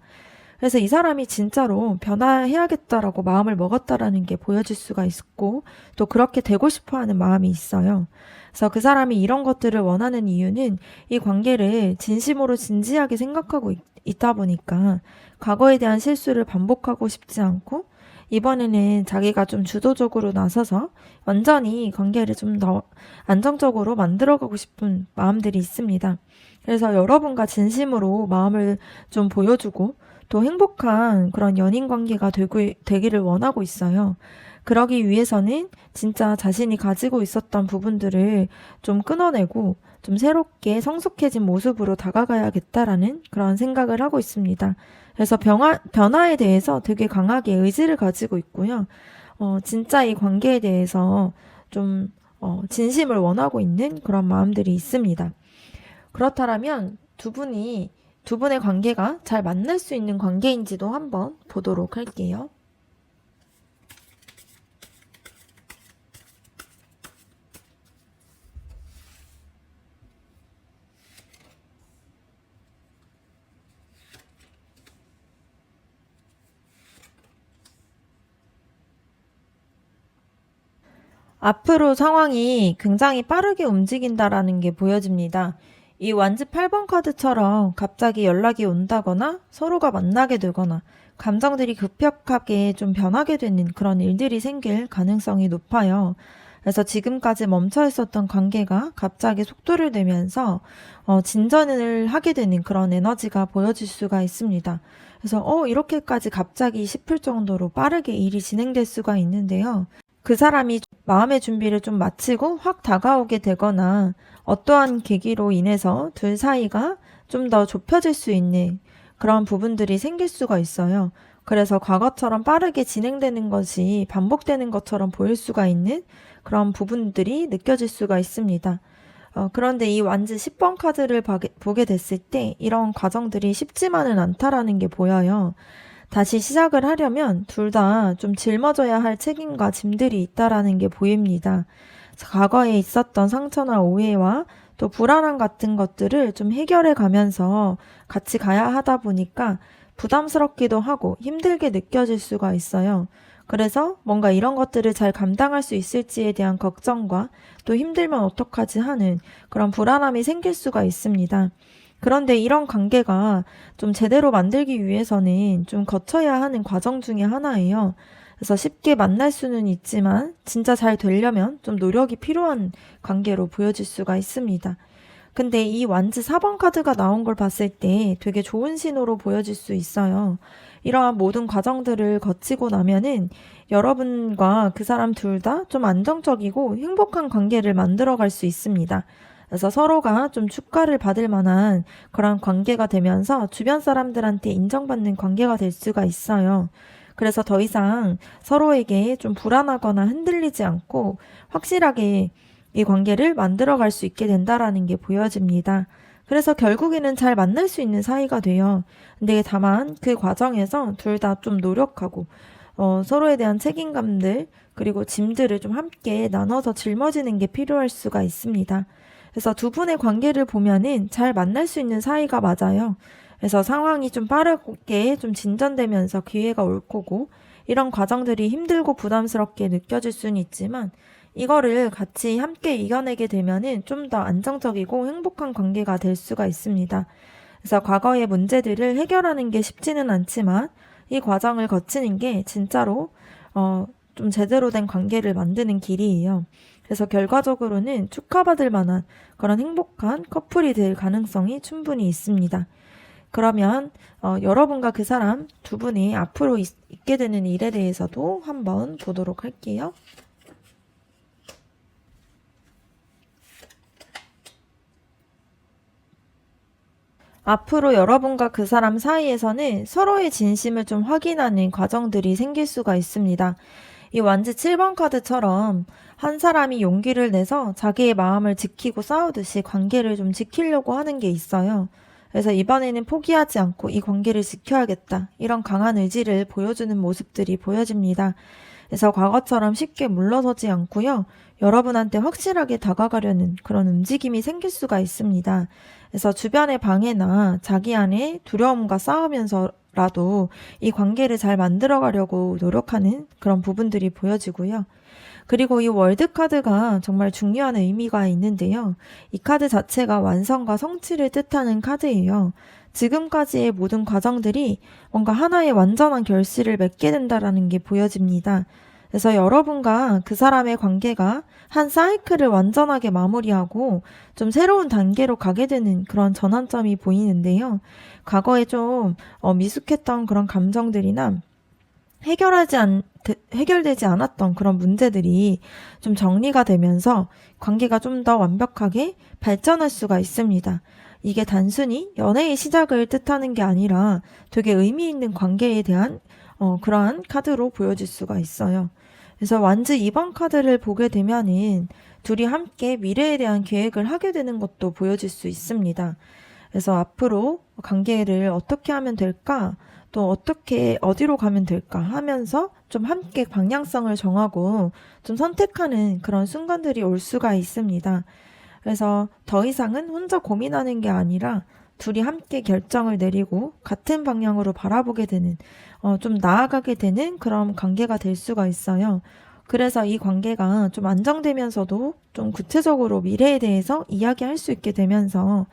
그래서 이 사람이 진짜로 변화해야겠다라고 마음을 먹었다라는 게 보여질 수가 있고 또 그렇게 되고 싶어 하는 마음이 있어요. 그래서 그 사람이 이런 것들을 원하는 이유는 이 관계를 진심으로 진지하게 생각하고 있다 보니까 과거에 대한 실수를 반복하고 싶지 않고 이번에는 자기가 좀 주도적으로 나서서 완전히 관계를 좀 더 안정적으로 만들어가고 싶은 마음들이 있습니다. 그래서 여러분과 진심으로 마음을 좀 보여주고 또 행복한 그런 연인 관계가 되기를 원하고 있어요. 그러기 위해서는 진짜 자신이 가지고 있었던 부분들을 좀 끊어내고 좀 새롭게 성숙해진 모습으로 다가가야겠다라는 그런 생각을 하고 있습니다. 그래서 변화에 대해서 되게 강하게 의지를 가지고 있고요. 진짜 이 관계에 대해서 좀 진심을 원하고 있는 그런 마음들이 있습니다. 그렇다면 두 분의 관계가 잘 만날 수 있는 관계인지도 한번 보도록 할게요. 앞으로 상황이 굉장히 빠르게 움직인다라는 게 보여집니다. 이 완즈 8번 카드처럼 갑자기 연락이 온다거나 서로가 만나게 되거나 감정들이 급격하게 좀 변하게 되는 그런 일들이 생길 가능성이 높아요. 그래서 지금까지 멈춰 있었던 관계가 갑자기 속도를 내면서 진전을 하게 되는 그런 에너지가 보여질 수가 있습니다. 그래서 이렇게까지 갑자기 싶을 정도로 빠르게 일이 진행될 수가 있는데요. 그 사람이 마음의 준비를 좀 마치고 확 다가오게 되거나 어떠한 계기로 인해서 둘 사이가 좀 더 좁혀질 수 있는 그런 부분들이 생길 수가 있어요. 그래서 과거처럼 빠르게 진행되는 것이 반복되는 것처럼 보일 수가 있는 그런 부분들이 느껴질 수가 있습니다. 그런데 이 완즈 10번 카드를 보게 됐을 때 이런 과정들이 쉽지만은 않다라는 게 보여요. 다시 시작을 하려면 둘 다 좀 짊어져야 할 책임과 짐들이 있다라는 게 보입니다. 과거에 있었던 상처나 오해와 또 불안함 같은 것들을 좀 해결해 가면서 같이 가야 하다 보니까 부담스럽기도 하고 힘들게 느껴질 수가 있어요. 그래서 뭔가 이런 것들을 잘 감당할 수 있을지에 대한 걱정과 또 힘들면 어떡하지 하는 그런 불안함이 생길 수가 있습니다. 그런데 이런 관계가 좀 제대로 만들기 위해서는 좀 거쳐야 하는 과정 중에 하나예요. 그래서 쉽게 만날 수는 있지만 진짜 잘 되려면 좀 노력이 필요한 관계로 보여질 수가 있습니다. 근데 이 완즈 4번 카드가 나온 걸 봤을 때 되게 좋은 신호로 보여질 수 있어요. 이러한 모든 과정들을 거치고 나면은 여러분과 그 사람 둘 다 좀 안정적이고 행복한 관계를 만들어 갈 수 있습니다. 그래서 서로가 좀 축하를 받을 만한 그런 관계가 되면서 주변 사람들한테 인정받는 관계가 될 수가 있어요. 그래서 더 이상 서로에게 좀 불안하거나 흔들리지 않고 확실하게 이 관계를 만들어 갈 수 있게 된다라는 게 보여집니다. 그래서 결국에는 잘 만날 수 있는 사이가 돼요. 근데 다만 그 과정에서 둘 다 좀 노력하고 서로에 대한 책임감들 그리고 짐들을 좀 함께 나눠서 짊어지는 게 필요할 수가 있습니다. 그래서 두 분의 관계를 보면은 잘 만날 수 있는 사이가 맞아요. 그래서 상황이 좀 빠르게 좀 진전되면서 기회가 올 거고 이런 과정들이 힘들고 부담스럽게 느껴질 수는 있지만 이거를 같이 함께 이겨내게 되면은 좀 더 안정적이고 행복한 관계가 될 수가 있습니다. 그래서 과거의 문제들을 해결하는 게 쉽지는 않지만 이 과정을 거치는 게 진짜로 좀 제대로 된 관계를 만드는 길이에요. 그래서 결과적으로는 축하받을 만한 그런 행복한 커플이 될 가능성이 충분히 있습니다. 그러면 여러분과 그 사람 두 분이 앞으로 있게 되는 일에 대해서도 한번 보도록 할게요. 앞으로 여러분과 그 사람 사이에서는 서로의 진심을 좀 확인하는 과정들이 생길 수가 있습니다. 이 완즈 7번 카드처럼 한 사람이 용기를 내서 자기의 마음을 지키고 싸우듯이 관계를 좀 지키려고 하는 게 있어요. 그래서 이번에는 포기하지 않고 이 관계를 지켜야겠다. 이런 강한 의지를 보여주는 모습들이 보여집니다. 그래서 과거처럼 쉽게 물러서지 않고요. 여러분한테 확실하게 다가가려는 그런 움직임이 생길 수가 있습니다. 그래서 주변의 방해나 자기 안에 두려움과 싸우면서라도 이 관계를 잘 만들어가려고 노력하는 그런 부분들이 보여지고요. 그리고 이 월드 카드가 정말 중요한 의미가 있는데요. 이 카드 자체가 완성과 성취를 뜻하는 카드예요. 지금까지의 모든 과정들이 뭔가 하나의 완전한 결실을 맺게 된다라는 게 보여집니다. 그래서 여러분과 그 사람의 관계가 한 사이클을 완전하게 마무리하고 좀 새로운 단계로 가게 되는 그런 전환점이 보이는데요. 과거에 좀 미숙했던 그런 감정들이나 해결되지 않았던 그런 문제들이 좀 정리가 되면서 관계가 좀 더 완벽하게 발전할 수가 있습니다. 이게 단순히 연애의 시작을 뜻하는 게 아니라 되게 의미 있는 관계에 대한 그러한 카드로 보여질 수가 있어요. 그래서 완즈 2번 카드를 보게 되면은 둘이 함께 미래에 대한 계획을 하게 되는 것도 보여질 수 있습니다. 그래서 앞으로 관계를 어떻게 하면 될까? 또 어떻게 어디로 가면 될까 하면서 좀 함께 방향성을 정하고 좀 선택하는 그런 순간들이 올 수가 있습니다. 그래서 더 이상은 혼자 고민하는 게 아니라 둘이 함께 결정을 내리고 같은 방향으로 바라보게 되는 좀 나아가게 되는 그런 관계가 될 수가 있어요. 그래서 이 관계가 좀 안정되면서도 좀 구체적으로 미래에 대해서 이야기할 수 있게 되면서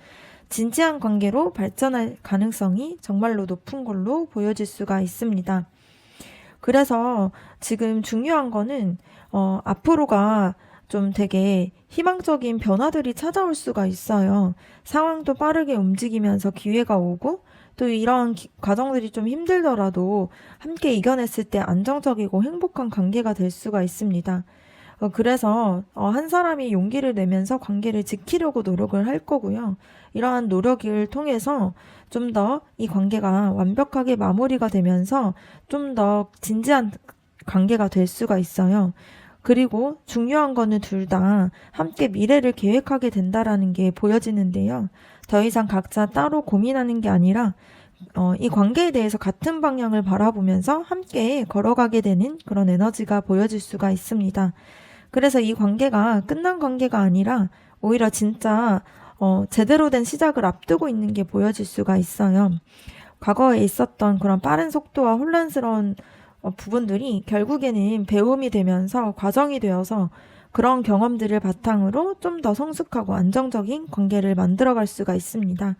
진지한 관계로 발전할 가능성이 정말로 높은 걸로 보여질 수가 있습니다. 그래서 지금 중요한 거는 앞으로가 좀 되게 희망적인 변화들이 찾아올 수가 있어요. 상황도 빠르게 움직이면서 기회가 오고 또 이런 과정들이 좀 힘들더라도 함께 이겨냈을 때 안정적이고 행복한 관계가 될 수가 있습니다. 그래서 한 사람이 용기를 내면서 관계를 지키려고 노력을 할 거고요. 이러한 노력을 통해서 좀 더 이 관계가 완벽하게 마무리가 되면서 좀 더 진지한 관계가 될 수가 있어요. 그리고 중요한 거는 둘 다 함께 미래를 계획하게 된다라는 게 보여지는데요. 더 이상 각자 따로 고민하는 게 아니라 이 관계에 대해서 같은 방향을 바라보면서 함께 걸어가게 되는 그런 에너지가 보여질 수가 있습니다. 그래서 이 관계가 끝난 관계가 아니라 오히려 진짜 제대로 된 시작을 앞두고 있는 게 보여질 수가 있어요. 과거에 있었던 그런 빠른 속도와 혼란스러운 부분들이 결국에는 배움이 되면서 과정이 되어서 그런 경험들을 바탕으로 좀 더 성숙하고 안정적인 관계를 만들어갈 수가 있습니다.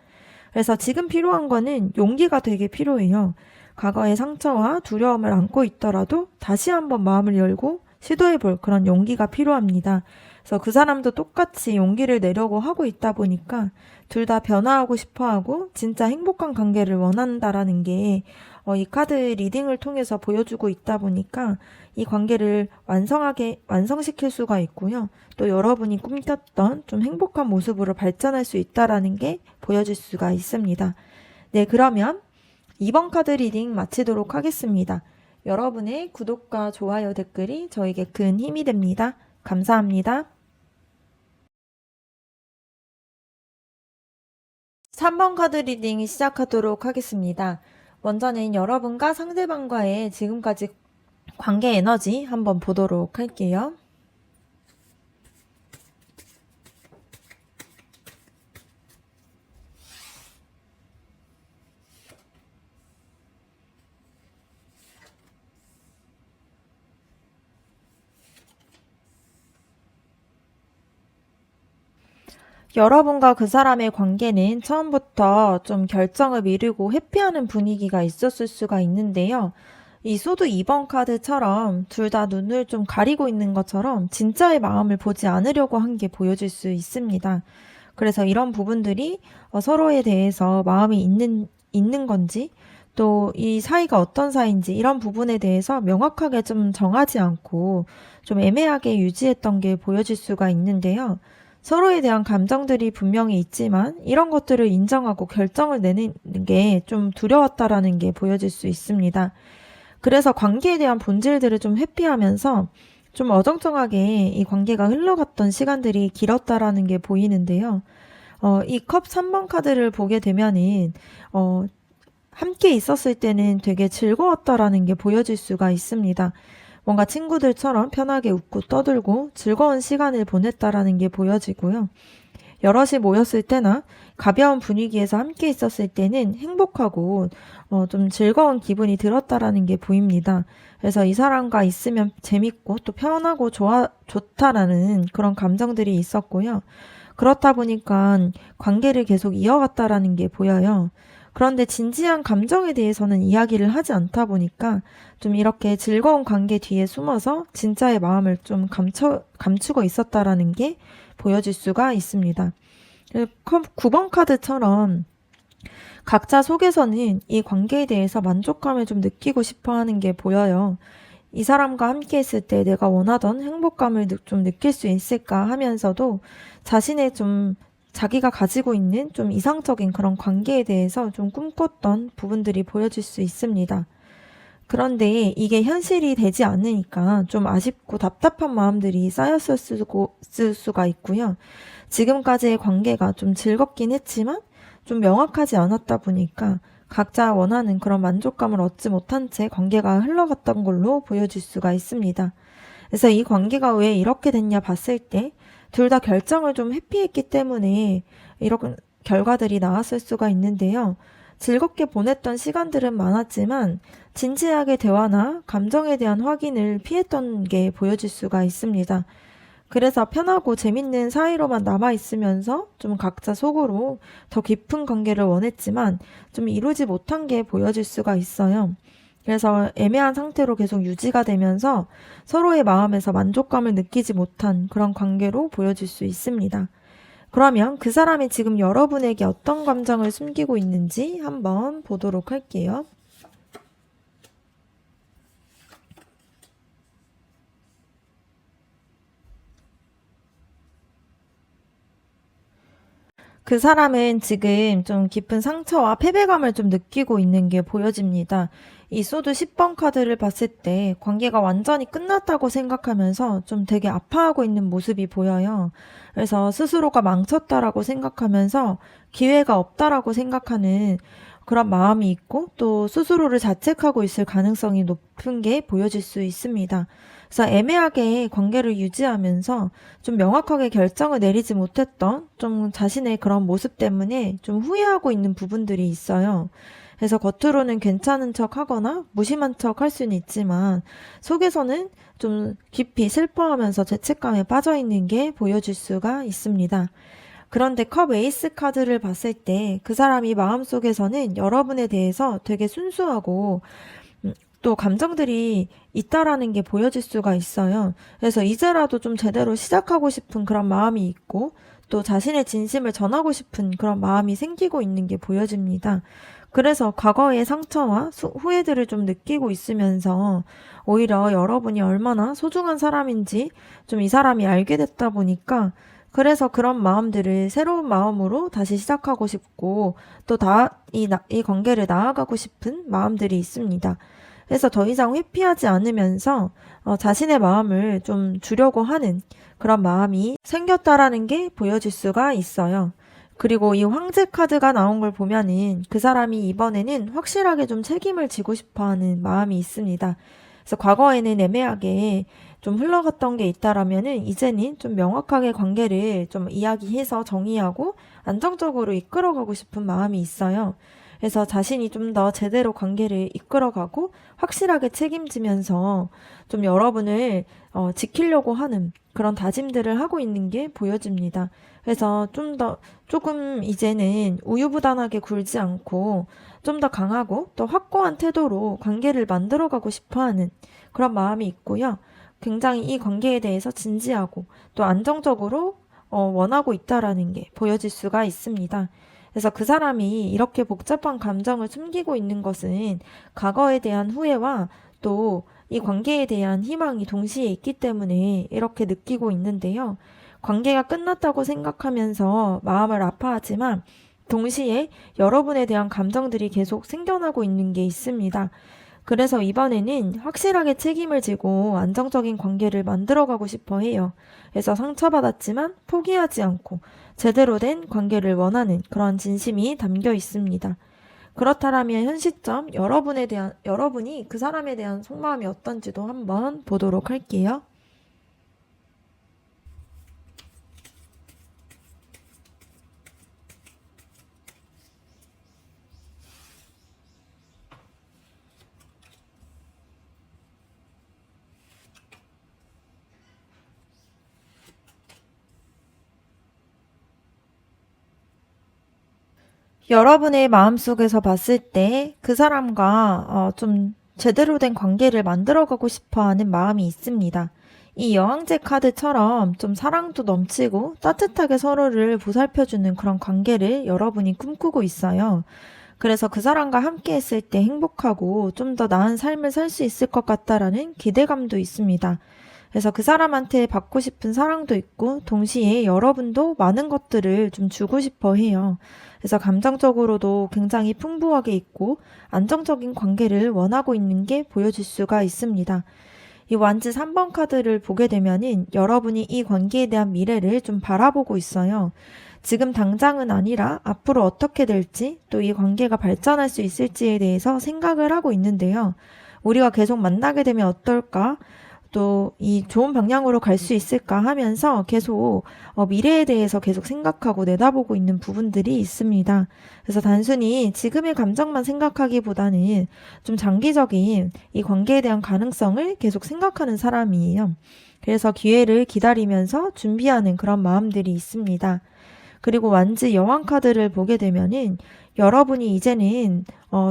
그래서 지금 필요한 거는 용기가 되게 필요해요. 과거의 상처와 두려움을 안고 있더라도 다시 한번 마음을 열고 시도해 볼 그런 용기가 필요합니다. 그래서 그 사람도 똑같이 용기를 내려고 하고 있다 보니까 둘 다 변화하고 싶어 하고 진짜 행복한 관계를 원한다라는 게 이 카드 리딩을 통해서 보여주고 있다 보니까 이 관계를 완성시킬 수가 있고요. 또 여러분이 꿈꿨던 좀 행복한 모습으로 발전할 수 있다라는 게 보여질 수가 있습니다. 네, 그러면 이번 카드 리딩 마치도록 하겠습니다. 여러분의 구독과 좋아요 댓글이 저에게 큰 힘이 됩니다. 감사합니다. 3번 카드 리딩 시작하도록 하겠습니다. 먼저는 여러분과 상대방과의 지금까지 관계 에너지 한번 보도록 할게요. 여러분과 그 사람의 관계는 처음부터 좀 결정을 미루고 회피하는 분위기가 있었을 수가 있는데요. 이 소드 2번 카드처럼 둘 다 눈을 좀 가리고 있는 것처럼 진짜의 마음을 보지 않으려고 한 게 보여질 수 있습니다. 그래서 이런 부분들이 서로에 대해서 마음이 있는 건지 또 이 사이가 어떤 사이인지 이런 부분에 대해서 명확하게 좀 정하지 않고 좀 애매하게 유지했던 게 보여질 수가 있는데요. 서로에 대한 감정들이 분명히 있지만 이런 것들을 인정하고 결정을 내는 게 좀 두려웠다라는 게 보여질 수 있습니다. 그래서 관계에 대한 본질들을 좀 회피하면서 좀 어정쩡하게 이 관계가 흘러갔던 시간들이 길었다라는 게 보이는데요. 이 컵 3번 카드를 보게 되면은, 함께 있었을 때는 되게 즐거웠다라는 게 보여질 수가 있습니다. 뭔가 친구들처럼 편하게 웃고 떠들고 즐거운 시간을 보냈다라는 게 보여지고요. 여럿이 모였을 때나 가벼운 분위기에서 함께 있었을 때는 행복하고 좀 즐거운 기분이 들었다라는 게 보입니다. 그래서 이 사람과 있으면 재밌고 또 편하고 좋다라는 그런 감정들이 있었고요. 그렇다 보니까 관계를 계속 이어갔다라는 게 보여요. 그런데 진지한 감정에 대해서는 이야기를 하지 않다 보니까 좀 이렇게 즐거운 관계 뒤에 숨어서 진짜의 마음을 좀 감추고 있었다라는 게 보여질 수가 있습니다. 9번 카드처럼 각자 속에서는 이 관계에 대해서 만족감을 좀 느끼고 싶어 하는 게 보여요. 이 사람과 함께 했을 때 내가 원하던 행복감을 좀 느낄 수 있을까 하면서도 자신의 좀 자기가 가지고 있는 좀 이상적인 그런 관계에 대해서 좀 꿈꿨던 부분들이 보여질 수 있습니다. 그런데 이게 현실이 되지 않으니까 좀 아쉽고 답답한 마음들이 쌓였을 수가 있고요. 지금까지의 관계가 좀 즐겁긴 했지만 좀 명확하지 않았다 보니까 각자 원하는 그런 만족감을 얻지 못한 채 관계가 흘러갔던 걸로 보여질 수가 있습니다. 그래서 이 관계가 왜 이렇게 됐냐 봤을 때 둘 다 결정을 좀 회피했기 때문에 이런 결과들이 나왔을 수가 있는데요. 즐겁게 보냈던 시간들은 많았지만 진지하게 대화나 감정에 대한 확인을 피했던 게 보여질 수가 있습니다. 그래서 편하고 재밌는 사이로만 남아있으면서 좀 각자 속으로 더 깊은 관계를 원했지만 좀 이루지 못한 게 보여질 수가 있어요. 그래서 애매한 상태로 계속 유지가 되면서 서로의 마음에서 만족감을 느끼지 못한 그런 관계로 보여질 수 있습니다. 그러면 그 사람이 지금 여러분에게 어떤 감정을 숨기고 있는지 한번 보도록 할게요. 그 사람은 지금 좀 깊은 상처와 패배감을 좀 느끼고 있는 게 보여집니다. 이 소드 10번 카드를 봤을 때 관계가 완전히 끝났다고 생각하면서 좀 되게 아파하고 있는 모습이 보여요. 그래서 스스로가 망쳤다라고 생각하면서 기회가 없다라고 생각하는 그런 마음이 있고 또 스스로를 자책하고 있을 가능성이 높은 게 보여질 수 있습니다. 그래서 애매하게 관계를 유지하면서 좀 명확하게 결정을 내리지 못했던 좀 자신의 그런 모습 때문에 좀 후회하고 있는 부분들이 있어요. 그래서 겉으로는 괜찮은 척 하거나 무심한 척 할 수는 있지만 속에서는 좀 깊이 슬퍼하면서 죄책감에 빠져 있는 게 보여질 수가 있습니다. 그런데 컵 에이스 카드를 봤을 때 그 사람이 마음속에서는 여러분에 대해서 되게 순수하고 또 감정들이 있다라는 게 보여질 수가 있어요. 그래서 이제라도 좀 제대로 시작하고 싶은 그런 마음이 있고 또 자신의 진심을 전하고 싶은 그런 마음이 생기고 있는 게 보여집니다. 그래서 과거의 상처와 후회들을 좀 느끼고 있으면서 오히려 여러분이 얼마나 소중한 사람인지 좀 이 사람이 알게 됐다 보니까 그래서 그런 마음들을 새로운 마음으로 다시 시작하고 싶고 또 이 관계를 나아가고 싶은 마음들이 있습니다. 그래서 더 이상 회피하지 않으면서 자신의 마음을 좀 주려고 하는 그런 마음이 생겼다라는 게 보여질 수가 있어요. 그리고 이 황제 카드가 나온 걸 보면은 그 사람이 이번에는 확실하게 좀 책임을 지고 싶어 하는 마음이 있습니다. 그래서 과거에는 애매하게 좀 흘러갔던 게 있다라면은 이제는 좀 명확하게 관계를 좀 이야기해서 정의하고 안정적으로 이끌어가고 싶은 마음이 있어요. 그래서 자신이 좀 더 제대로 관계를 이끌어가고 확실하게 책임지면서 좀 여러분을 지키려고 하는 그런 다짐들을 하고 있는 게 보여집니다. 그래서 조금 이제는 우유부단하게 굴지 않고 좀 더 강하고 또 확고한 태도로 관계를 만들어가고 싶어 하는 그런 마음이 있고요. 굉장히 이 관계에 대해서 진지하고 또 안정적으로 원하고 있다라는 게 보여질 수가 있습니다. 그래서 그 사람이 이렇게 복잡한 감정을 숨기고 있는 것은 과거에 대한 후회와 또 이 관계에 대한 희망이 동시에 있기 때문에 이렇게 느끼고 있는데요. 관계가 끝났다고 생각하면서 마음을 아파하지만 동시에 여러분에 대한 감정들이 계속 생겨나고 있는 게 있습니다. 그래서 이번에는 확실하게 책임을 지고 안정적인 관계를 만들어가고 싶어 해요. 그래서 상처받았지만 포기하지 않고 제대로 된 관계를 원하는 그런 진심이 담겨 있습니다. 그렇다면 현 시점 여러분이 그 사람에 대한 속마음이 어떤지도 한번 보도록 할게요. 여러분의 마음속에서 봤을 때 그 사람과 좀 제대로 된 관계를 만들어가고 싶어 하는 마음이 있습니다. 이 여왕제 카드처럼 좀 사랑도 넘치고 따뜻하게 서로를 보살펴주는 그런 관계를 여러분이 꿈꾸고 있어요. 그래서 그 사람과 함께 했을 때 행복하고 좀 더 나은 삶을 살 수 있을 것 같다라는 기대감도 있습니다. 그래서 그 사람한테 받고 싶은 사랑도 있고 동시에 여러분도 많은 것들을 좀 주고 싶어 해요. 그래서 감정적으로도 굉장히 풍부하게 있고 안정적인 관계를 원하고 있는 게 보여질 수가 있습니다. 이 완즈 3번 카드를 보게 되면은 여러분이 이 관계에 대한 미래를 좀 바라보고 있어요. 지금 당장은 아니라 앞으로 어떻게 될지 또 이 관계가 발전할 수 있을지에 대해서 생각을 하고 있는데요. 우리가 계속 만나게 되면 어떨까? 또 이 좋은 방향으로 갈 수 있을까 하면서 계속 미래에 대해서 계속 생각하고 내다보고 있는 부분들이 있습니다. 그래서 단순히 지금의 감정만 생각하기보다는 좀 장기적인 이 관계에 대한 가능성을 계속 생각하는 사람이에요. 그래서 기회를 기다리면서 준비하는 그런 마음들이 있습니다. 그리고 완즈 여왕 카드를 보게 되면은 여러분이 이제는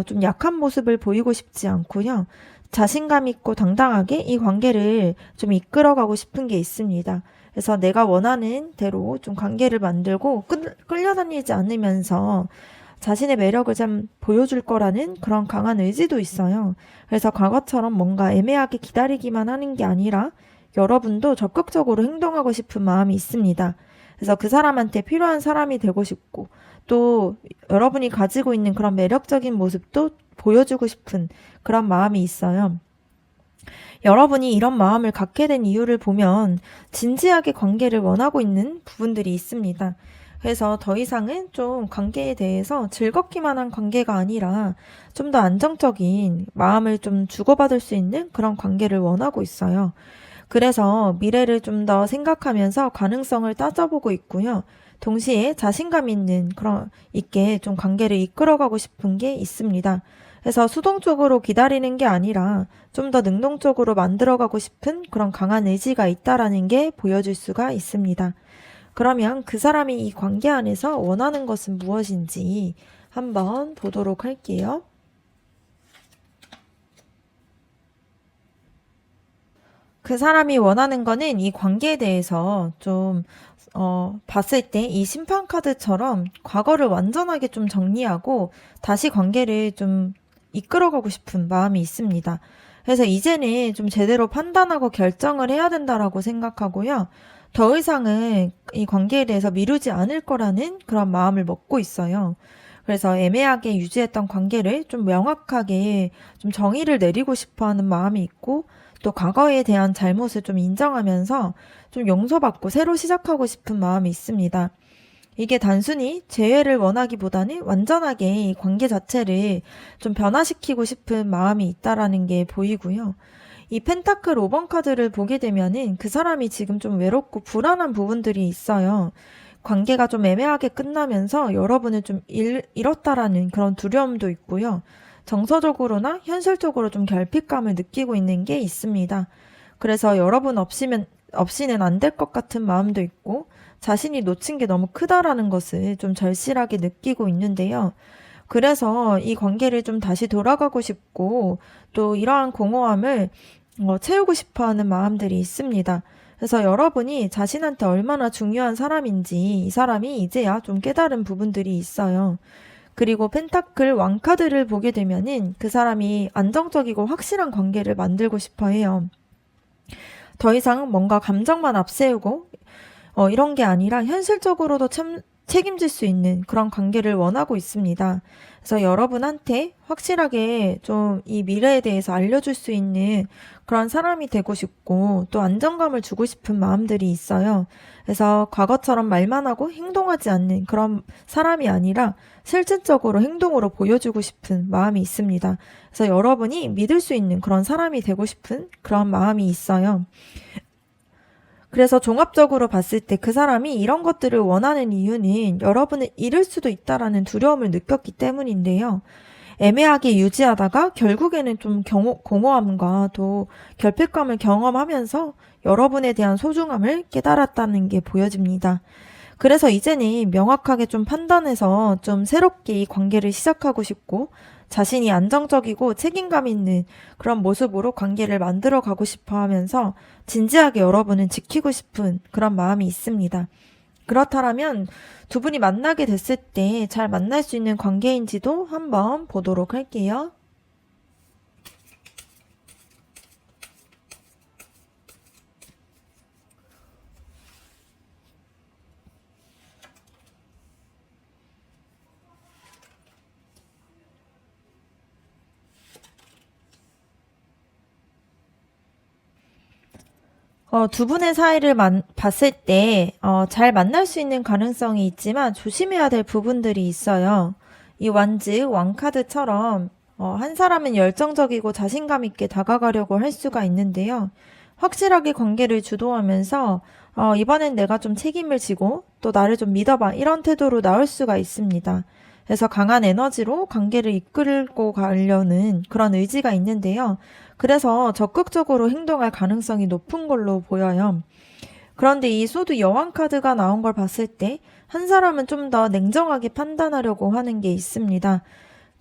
좀 약한 모습을 보이고 싶지 않고요. 자신감 있고 당당하게 이 관계를 좀 이끌어가고 싶은 게 있습니다. 그래서 내가 원하는 대로 좀 관계를 만들고 끌려다니지 않으면서 자신의 매력을 좀 보여줄 거라는 그런 강한 의지도 있어요. 그래서 과거처럼 뭔가 애매하게 기다리기만 하는 게 아니라 여러분도 적극적으로 행동하고 싶은 마음이 있습니다. 그래서 그 사람한테 필요한 사람이 되고 싶고, 또 여러분이 가지고 있는 그런 매력적인 모습도 보여주고 싶은 그런 마음이 있어요. 여러분이 이런 마음을 갖게 된 이유를 보면 진지하게 관계를 원하고 있는 부분들이 있습니다. 그래서 더 이상은 좀 관계에 대해서 즐겁기만 한 관계가 아니라 좀 더 안정적인 마음을 좀 주고받을 수 있는 그런 관계를 원하고 있어요. 그래서 미래를 좀 더 생각하면서 가능성을 따져보고 있고요. 동시에 자신감 있는 그런 있게 좀 관계를 이끌어가고 싶은 게 있습니다. 그래서 수동적으로 기다리는 게 아니라 좀 더 능동적으로 만들어가고 싶은 그런 강한 의지가 있다라는 게 보여줄 수가 있습니다. 그러면 그 사람이 이 관계 안에서 원하는 것은 무엇인지 한번 보도록 할게요. 그 사람이 원하는 거는 이 관계에 대해서 좀, 봤을 때 이 심판 카드처럼 과거를 완전하게 좀 정리하고 다시 관계를 좀 이끌어가고 싶은 마음이 있습니다. 그래서 이제는 좀 제대로 판단하고 결정을 해야 된다라고 생각하고요. 더 이상은 이 관계에 대해서 미루지 않을 거라는 그런 마음을 먹고 있어요. 그래서 애매하게 유지했던 관계를 좀 명확하게 좀 정의를 내리고 싶어 하는 마음이 있고, 또 과거에 대한 잘못을 좀 인정하면서 좀 용서받고 새로 시작하고 싶은 마음이 있습니다. 이게 단순히 재회를 원하기보다는 완전하게 이 관계 자체를 좀 변화시키고 싶은 마음이 있다라는 게 보이고요. 이 펜타클 5번 카드를 보게 되면은 그 사람이 지금 좀 외롭고 불안한 부분들이 있어요. 관계가 좀 애매하게 끝나면서 여러분을 좀 잃었다라는 그런 두려움도 있고요. 정서적으로나 현실적으로 좀 결핍감을 느끼고 있는 게 있습니다. 그래서 여러분 없이는 안 될 것 같은 마음도 있고, 자신이 놓친 게 너무 크다라는 것을 좀 절실하게 느끼고 있는데요. 그래서 이 관계를 좀 다시 돌아가고 싶고, 또 이러한 공허함을 채우고 싶어 하는 마음들이 있습니다. 그래서 여러분이 자신한테 얼마나 중요한 사람인지 이 사람이 이제야 좀 깨달은 부분들이 있어요. 그리고 펜타클 왕카드를 보게 되면은 그 사람이 안정적이고 확실한 관계를 만들고 싶어 해요. 더 이상 뭔가 감정만 앞세우고 이런 게 아니라 현실적으로도 책임질 수 있는 그런 관계를 원하고 있습니다. 그래서 여러분한테 확실하게 좀 이 미래에 대해서 알려줄 수 있는 그런 사람이 되고 싶고, 또 안정감을 주고 싶은 마음들이 있어요. 그래서 과거처럼 말만 하고 행동하지 않는 그런 사람이 아니라 실질적으로 행동으로 보여주고 싶은 마음이 있습니다. 그래서 여러분이 믿을 수 있는 그런 사람이 되고 싶은 그런 마음이 있어요. 그래서 종합적으로 봤을 때 그 사람이 이런 것들을 원하는 이유는 여러분을 잃을 수도 있다라는 두려움을 느꼈기 때문인데요. 애매하게 유지하다가 결국에는 좀 공허함과 또 결핍감을 경험하면서 여러분에 대한 소중함을 깨달았다는 게 보여집니다. 그래서 이제는 명확하게 좀 판단해서 좀 새롭게 이 관계를 시작하고 싶고, 자신이 안정적이고 책임감 있는 그런 모습으로 관계를 만들어 가고 싶어 하면서 진지하게 여러분은 지키고 싶은 그런 마음이 있습니다. 그렇다면 두 분이 만나게 됐을 때 잘 만날 수 있는 관계인지도 한번 보도록 할게요. 두 분의 사이를 봤을 때, 잘 만날 수 있는 가능성이 있지만 조심해야 될 부분들이 있어요. 이 완즈, 왕카드처럼, 한 사람은 열정적이고 자신감 있게 다가가려고 할 수가 있는데요. 확실하게 관계를 주도하면서, 이번엔 내가 좀 책임을 지고, 또 나를 좀 믿어봐. 이런 태도로 나올 수가 있습니다. 그래서 강한 에너지로 관계를 이끌고 가려는 그런 의지가 있는데요. 그래서 적극적으로 행동할 가능성이 높은 걸로 보여요. 그런데 이 소드 여왕 카드가 나온 걸 봤을 때 한 사람은 좀 더 냉정하게 판단하려고 하는 게 있습니다.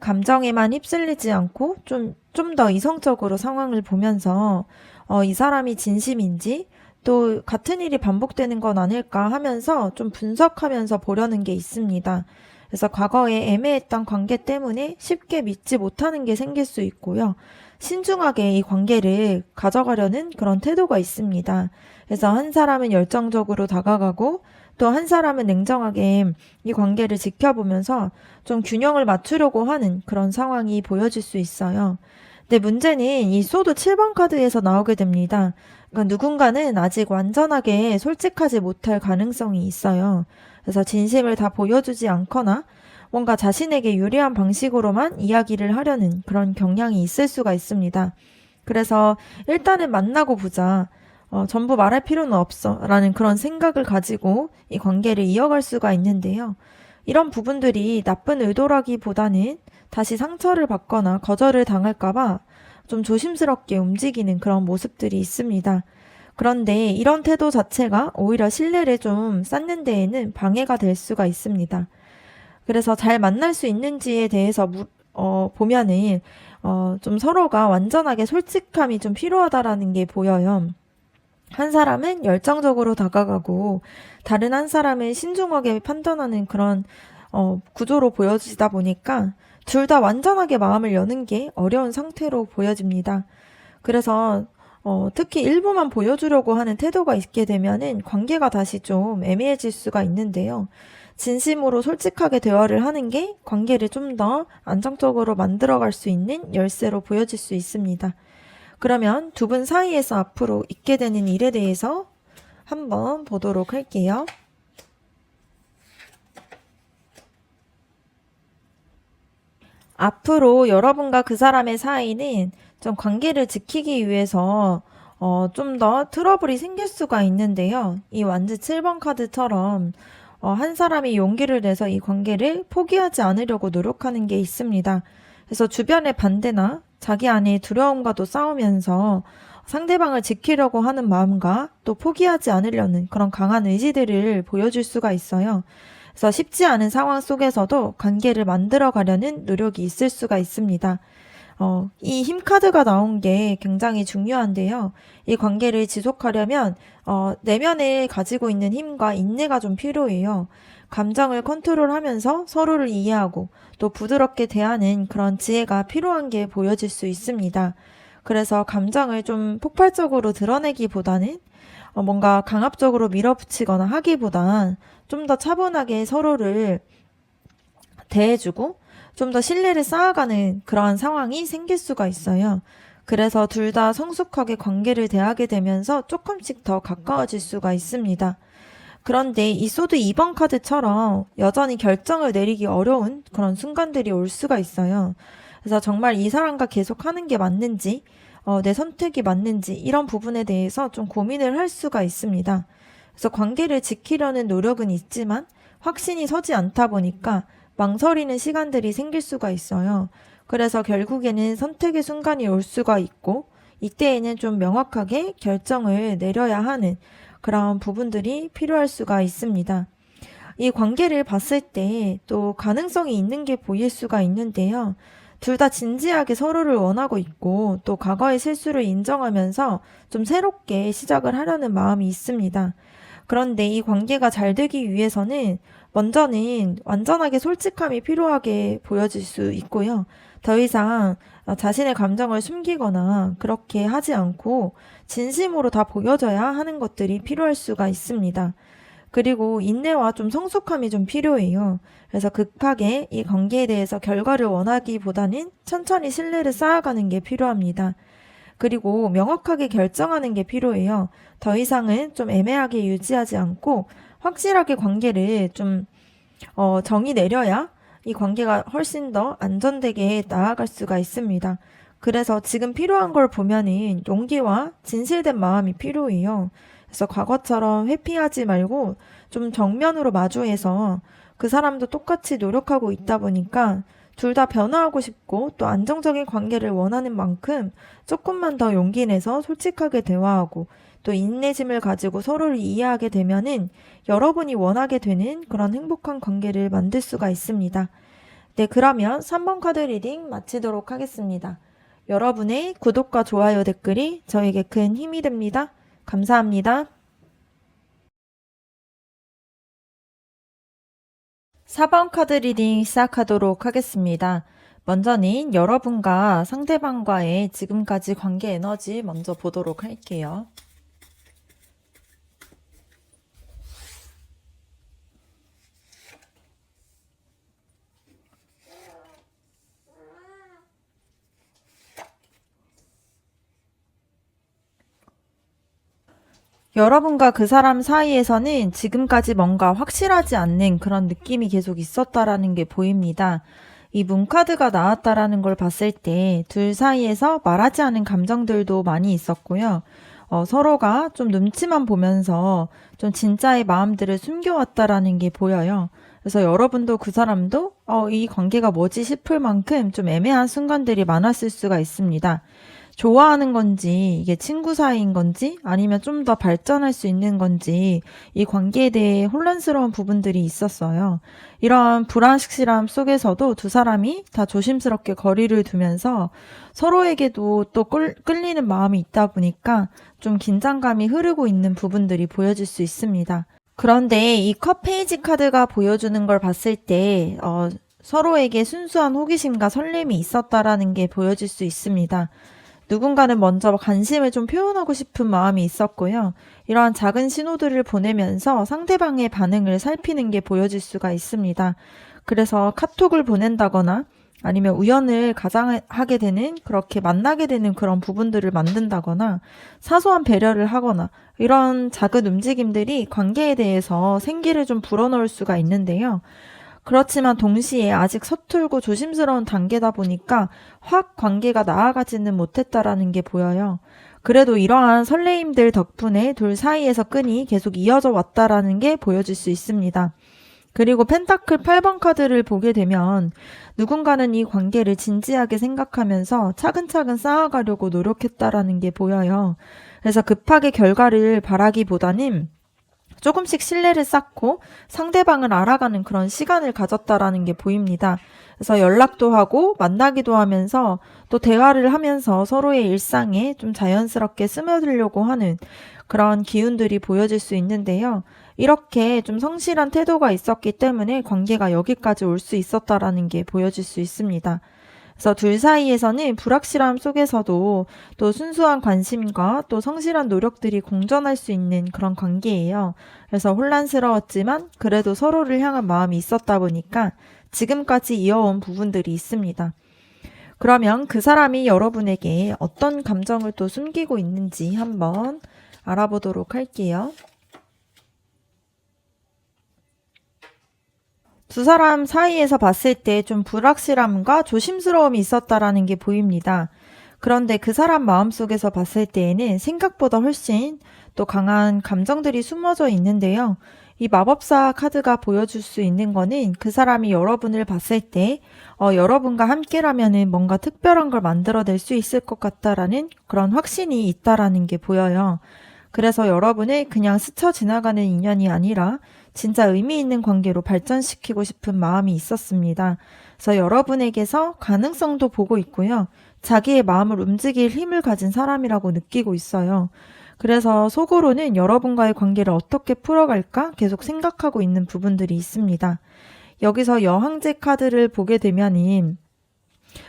감정에만 휩쓸리지 않고 좀 더 이성적으로 상황을 보면서 이 사람이 진심인지, 또 같은 일이 반복되는 건 아닐까 하면서 좀 분석하면서 보려는 게 있습니다. 그래서 과거에 애매했던 관계 때문에 쉽게 믿지 못하는 게 생길 수 있고요. 신중하게 이 관계를 가져가려는 그런 태도가 있습니다. 그래서 한 사람은 열정적으로 다가가고, 또 한 사람은 냉정하게 이 관계를 지켜보면서 좀 균형을 맞추려고 하는 그런 상황이 보여질 수 있어요. 근데 문제는 이 소드 7번 카드에서 나오게 됩니다. 그러니까 누군가는 아직 완전하게 솔직하지 못할 가능성이 있어요. 그래서 진심을 다 보여주지 않거나 뭔가 자신에게 유리한 방식으로만 이야기를 하려는 그런 경향이 있을 수가 있습니다. 그래서 일단은 만나고 보자. 전부 말할 필요는 없어. 라는 그런 생각을 가지고 이 관계를 이어갈 수가 있는데요. 이런 부분들이 나쁜 의도라기보다는 다시 상처를 받거나 거절을 당할까봐 좀 조심스럽게 움직이는 그런 모습들이 있습니다. 그런데 이런 태도 자체가 오히려 신뢰를 좀 쌓는 데에는 방해가 될 수가 있습니다. 그래서 잘 만날 수 있는지에 대해서 보면은 좀 서로가 완전하게 솔직함이 좀 필요하다라는 게 보여요. 한 사람은 열정적으로 다가가고 다른 한 사람은 신중하게 판단하는 그런 구조로 보여지다 보니까 둘 다 완전하게 마음을 여는 게 어려운 상태로 보여집니다. 그래서 특히 일부만 보여주려고 하는 태도가 있게 되면은 관계가 다시 좀 애매해질 수가 있는데요. 진심으로 솔직하게 대화를 하는 게 관계를 좀 더 안정적으로 만들어갈 수 있는 열쇠로 보여질 수 있습니다. 그러면 두 분 사이에서 앞으로 있게 되는 일에 대해서 한번 보도록 할게요. 앞으로 여러분과 그 사람의 사이는 좀 관계를 지키기 위해서 좀 더 트러블이 생길 수가 있는데요. 이 완즈 7번 카드처럼 한 사람이 용기를 내서 이 관계를 포기하지 않으려고 노력하는 게 있습니다. 그래서 주변의 반대나 자기 안의 두려움과도 싸우면서 상대방을 지키려고 하는 마음과 또 포기하지 않으려는 그런 강한 의지들을 보여줄 수가 있어요. 그래서 쉽지 않은 상황 속에서도 관계를 만들어 가려는 노력이 있을 수가 있습니다. 이 힘 카드가 나온 게 굉장히 중요한데요. 이 관계를 지속하려면, 내면에 가지고 있는 힘과 인내가 좀 필요해요. 감정을 컨트롤하면서 서로를 이해하고 또 부드럽게 대하는 그런 지혜가 필요한 게 보여질 수 있습니다. 그래서 감정을 좀 폭발적으로 드러내기보다는 뭔가 강압적으로 밀어붙이거나 하기보단 좀 더 차분하게 서로를 대해주고 좀 더 신뢰를 쌓아가는 그러한 상황이 생길 수가 있어요. 그래서 둘 다 성숙하게 관계를 대하게 되면서 조금씩 더 가까워질 수가 있습니다. 그런데 이 소드 2번 카드처럼 여전히 결정을 내리기 어려운 그런 순간들이 올 수가 있어요. 그래서 정말 이 사람과 계속 하는 게 맞는지, 내 선택이 맞는지 이런 부분에 대해서 좀 고민을 할 수가 있습니다. 그래서 관계를 지키려는 노력은 있지만 확신이 서지 않다 보니까 망설이는 시간들이 생길 수가 있어요. 그래서 결국에는 선택의 순간이 올 수가 있고 이때에는 좀 명확하게 결정을 내려야 하는 그런 부분들이 필요할 수가 있습니다. 이 관계를 봤을 때 또 가능성이 있는 게 보일 수가 있는데요. 둘 다 진지하게 서로를 원하고 있고 또 과거의 실수를 인정하면서 좀 새롭게 시작을 하려는 마음이 있습니다. 그런데 이 관계가 잘 되기 위해서는 먼저는 완전하게 솔직함이 필요하게 보여질 수 있고요. 더 이상 자신의 감정을 숨기거나 그렇게 하지 않고 진심으로 다 보여줘야 하는 것들이 필요할 수가 있습니다. 그리고 인내와 좀 성숙함이 좀 필요해요. 그래서 급하게 이 관계에 대해서 결과를 원하기보다는 천천히 신뢰를 쌓아가는 게 필요합니다. 그리고 명확하게 결정하는 게 필요해요. 더 이상은 좀 애매하게 유지하지 않고 확실하게 관계를 좀 정의 내려야 이 관계가 훨씬 더 안전되게 나아갈 수가 있습니다. 그래서 지금 필요한 걸 보면은 용기와 진실된 마음이 필요해요. 그래서 과거처럼 회피하지 말고 좀 정면으로 마주해서 그 사람도 똑같이 노력하고 있다 보니까 둘 다 변화하고 싶고 또 안정적인 관계를 원하는 만큼 조금만 더 용기 내서 솔직하게 대화하고 또 인내심을 가지고 서로를 이해하게 되면은 여러분이 원하게 되는 그런 행복한 관계를 만들 수가 있습니다. 네, 그러면 3번 카드 리딩 마치도록 하겠습니다. 여러분의 구독과 좋아요 댓글이 저에게 큰 힘이 됩니다. 감사합니다. 4번 카드 리딩 시작하도록 하겠습니다. 먼저는 여러분과 상대방과의 지금까지 관계 에너지 먼저 보도록 할게요. 여러분과 그 사람 사이에서는 지금까지 뭔가 확실하지 않는 그런 느낌이 계속 있었다라는 게 보입니다. 이 문카드가 나왔다라는 걸 봤을 때 둘 사이에서 말하지 않은 감정들도 많이 있었고요. 서로가 좀 눈치만 보면서 좀 진짜의 마음들을 숨겨왔다라는 게 보여요. 그래서 여러분도 그 사람도 이 관계가 뭐지 싶을 만큼 좀 애매한 순간들이 많았을 수가 있습니다. 좋아하는 건지, 이게 친구 사이인 건지, 아니면 좀 더 발전할 수 있는 건지, 이 관계에 대해 혼란스러운 부분들이 있었어요. 이런 불확실함 속에서도 두 사람이 다 조심스럽게 거리를 두면서 서로에게도 또 끌리는 마음이 있다 보니까 좀 긴장감이 흐르고 있는 부분들이 보여질 수 있습니다. 그런데 이 컵 페이지 카드가 보여주는 걸 봤을 때, 서로에게 순수한 호기심과 설렘이 있었다라는 게 보여질 수 있습니다. 누군가는 먼저 관심을 좀 표현하고 싶은 마음이 있었고요. 이러한 작은 신호들을 보내면서 상대방의 반응을 살피는 게 보여질 수가 있습니다. 그래서 카톡을 보낸다거나 아니면 우연을 가장하게 되는, 그렇게 만나게 되는 그런 부분들을 만든다거나 사소한 배려를 하거나 이런 작은 움직임들이 관계에 대해서 생기를 좀 불어넣을 수가 있는데요. 그렇지만 동시에 아직 서툴고 조심스러운 단계다 보니까 확 관계가 나아가지는 못했다라는 게 보여요. 그래도 이러한 설레임들 덕분에 둘 사이에서 끈이 계속 이어져 왔다라는 게 보여질 수 있습니다. 그리고 펜타클 8번 카드를 보게 되면 누군가는 이 관계를 진지하게 생각하면서 차근차근 쌓아가려고 노력했다라는 게 보여요. 그래서 급하게 결과를 바라기보다는 조금씩 신뢰를 쌓고 상대방을 알아가는 그런 시간을 가졌다라는 게 보입니다. 그래서 연락도 하고 만나기도 하면서 또 대화를 하면서 서로의 일상에 좀 자연스럽게 스며들려고 하는 그런 기운들이 보여질 수 있는데요. 이렇게 좀 성실한 태도가 있었기 때문에 관계가 여기까지 올 수 있었다라는 게 보여질 수 있습니다. 그래서 둘 사이에서는 불확실함 속에서도 또 순수한 관심과 또 성실한 노력들이 공존할 수 있는 그런 관계예요. 그래서 혼란스러웠지만 그래도 서로를 향한 마음이 있었다 보니까 지금까지 이어온 부분들이 있습니다. 그러면 그 사람이 여러분에게 어떤 감정을 또 숨기고 있는지 한번 알아보도록 할게요. 두 사람 사이에서 봤을 때 좀 불확실함과 조심스러움이 있었다라는 게 보입니다. 그런데 그 사람 마음속에서 봤을 때에는 생각보다 훨씬 또 강한 감정들이 숨어져 있는데요. 이 마법사 카드가 보여줄 수 있는 거는 그 사람이 여러분을 봤을 때 여러분과 함께라면은 뭔가 특별한 걸 만들어낼 수 있을 것 같다라는 그런 확신이 있다라는 게 보여요. 그래서 여러분을 그냥 스쳐 지나가는 인연이 아니라 진짜 의미 있는 관계로 발전시키고 싶은 마음이 있었습니다. 그래서 여러분에게서 가능성도 보고 있고요. 자기의 마음을 움직일 힘을 가진 사람이라고 느끼고 있어요. 그래서 속으로는 여러분과의 관계를 어떻게 풀어갈까 계속 생각하고 있는 부분들이 있습니다. 여기서 여왕제 카드를 보게 되면은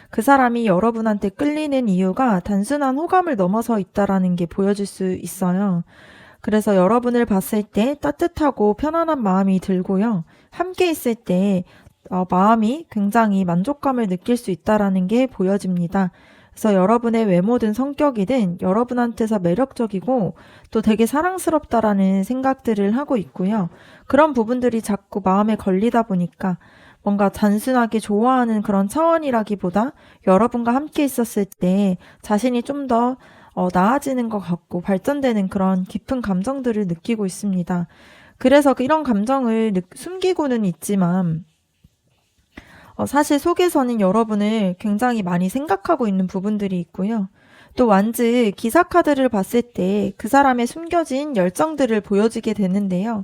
그 사람이 여러분한테 끌리는 이유가 단순한 호감을 넘어서 있다라는 게 보여질 수 있어요. 그래서 여러분을 봤을 때 따뜻하고 편안한 마음이 들고요. 함께 있을 때 마음이 굉장히 만족감을 느낄 수 있다라는 게 보여집니다. 그래서 여러분의 외모든 성격이든 여러분한테서 매력적이고 또 되게 사랑스럽다라는 생각들을 하고 있고요. 그런 부분들이 자꾸 마음에 걸리다 보니까 뭔가 단순하게 좋아하는 그런 차원이라기보다 여러분과 함께 있었을 때 자신이 좀 더 나아지는 것 같고 발전되는 그런 깊은 감정들을 느끼고 있습니다. 그래서 이런 감정을 숨기고는 있지만 사실 속에서는 여러분을 굉장히 많이 생각하고 있는 부분들이 있고요. 또 완즈 기사 카드를 봤을 때 그 사람의 숨겨진 열정들을 보여주게 되는데요.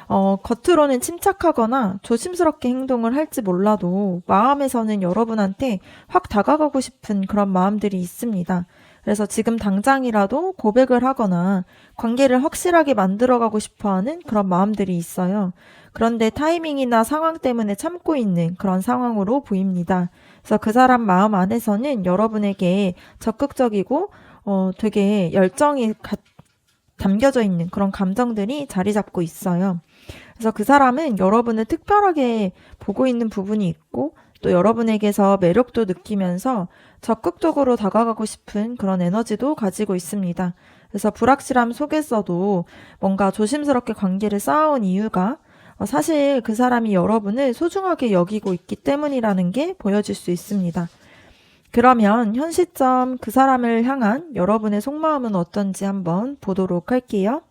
겉으로는 침착하거나 조심스럽게 행동을 할지 몰라도 마음에서는 여러분한테 확 다가가고 싶은 그런 마음들이 있습니다. 그래서 지금 당장이라도 고백을 하거나 관계를 확실하게 만들어가고 싶어하는 그런 마음들이 있어요. 그런데 타이밍이나 상황 때문에 참고 있는 그런 상황으로 보입니다. 그래서 그 사람 마음 안에서는 여러분에게 적극적이고 되게 열정이 담겨져 있는 그런 감정들이 자리 잡고 있어요. 그래서 그 사람은 여러분을 특별하게 보고 있는 부분이 있고 또 여러분에게서 매력도 느끼면서 적극적으로 다가가고 싶은 그런 에너지도 가지고 있습니다. 그래서 불확실함 속에서도 뭔가 조심스럽게 관계를 쌓아온 이유가 사실 그 사람이 여러분을 소중하게 여기고 있기 때문이라는 게 보여질 수 있습니다. 그러면 현 시점 그 사람을 향한 여러분의 속마음은 어떤지 한번 보도록 할게요.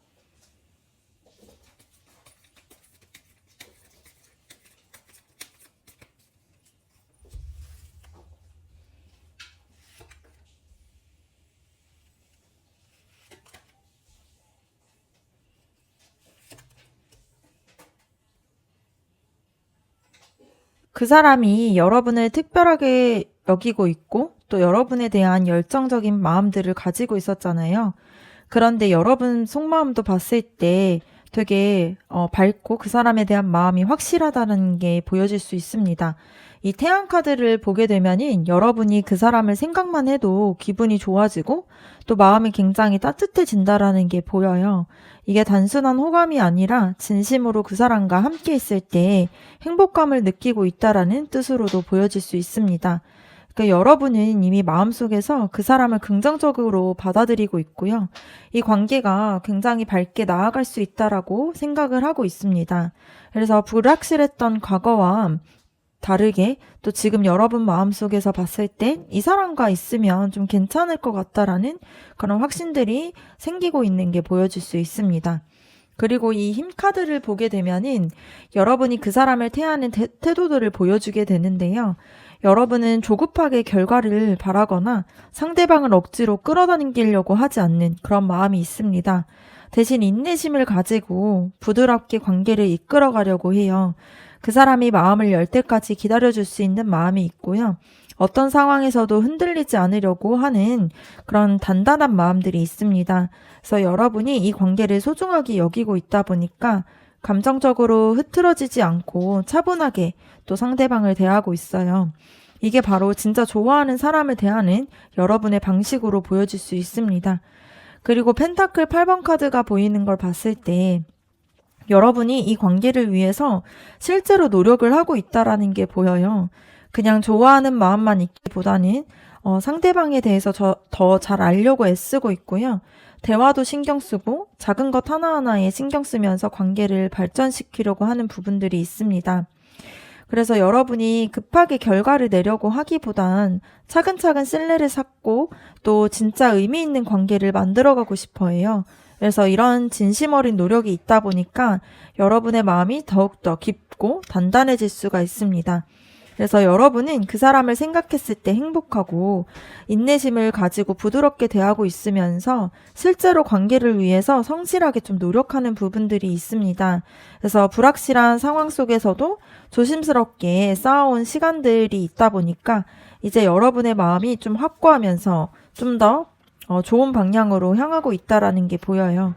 그 사람이 여러분을 특별하게 여기고 있고 또 여러분에 대한 열정적인 마음들을 가지고 있었잖아요. 그런데 여러분 속마음도 봤을 때 되게 밝고 그 사람에 대한 마음이 확실하다는 게 보여질 수 있습니다. 이 태양 카드를 보게 되면은 여러분이 그 사람을 생각만 해도 기분이 좋아지고 또 마음이 굉장히 따뜻해진다라는 게 보여요. 이게 단순한 호감이 아니라 진심으로 그 사람과 함께 있을 때 행복감을 느끼고 있다라는 뜻으로도 보여질 수 있습니다. 그러니까 여러분은 이미 마음속에서 그 사람을 긍정적으로 받아들이고 있고요. 이 관계가 굉장히 밝게 나아갈 수 있다라고 생각을 하고 있습니다. 그래서 불확실했던 과거와 다르게 또 지금 여러분 마음속에서 봤을 때 이 사람과 있으면 좀 괜찮을 것 같다라는 그런 확신들이 생기고 있는 게 보여질 수 있습니다. 그리고 이 힘 카드를 보게 되면은 여러분이 그 사람을 태하는 태도들을 보여주게 되는데요. 여러분은 조급하게 결과를 바라거나 상대방을 억지로 끌어당기려고 하지 않는 그런 마음이 있습니다. 대신 인내심을 가지고 부드럽게 관계를 이끌어가려고 해요. 그 사람이 마음을 열 때까지 기다려줄 수 있는 마음이 있고요. 어떤 상황에서도 흔들리지 않으려고 하는 그런 단단한 마음들이 있습니다. 그래서 여러분이 이 관계를 소중하게 여기고 있다 보니까 감정적으로 흐트러지지 않고 차분하게 또 상대방을 대하고 있어요. 이게 바로 진짜 좋아하는 사람을 대하는 여러분의 방식으로 보여질 수 있습니다. 그리고 펜타클 8번 카드가 보이는 걸 봤을 때 여러분이 이 관계를 위해서 실제로 노력을 하고 있다라는 게 보여요. 그냥 좋아하는 마음만 있기보다는 상대방에 대해서 더 잘 알려고 애쓰고 있고요. 대화도 신경 쓰고 작은 것 하나하나에 신경 쓰면서 관계를 발전시키려고 하는 부분들이 있습니다. 그래서 여러분이 급하게 결과를 내려고 하기보단 차근차근 신뢰를 쌓고 또 진짜 의미 있는 관계를 만들어가고 싶어 해요. 그래서 이런 진심 어린 노력이 있다 보니까 여러분의 마음이 더욱더 깊고 단단해질 수가 있습니다. 그래서 여러분은 그 사람을 생각했을 때 행복하고 인내심을 가지고 부드럽게 대하고 있으면서 실제로 관계를 위해서 성실하게 좀 노력하는 부분들이 있습니다. 그래서 불확실한 상황 속에서도 조심스럽게 쌓아온 시간들이 있다 보니까 이제 여러분의 마음이 좀 확고하면서 좀 더 좋은 방향으로 향하고 있다라는 게 보여요.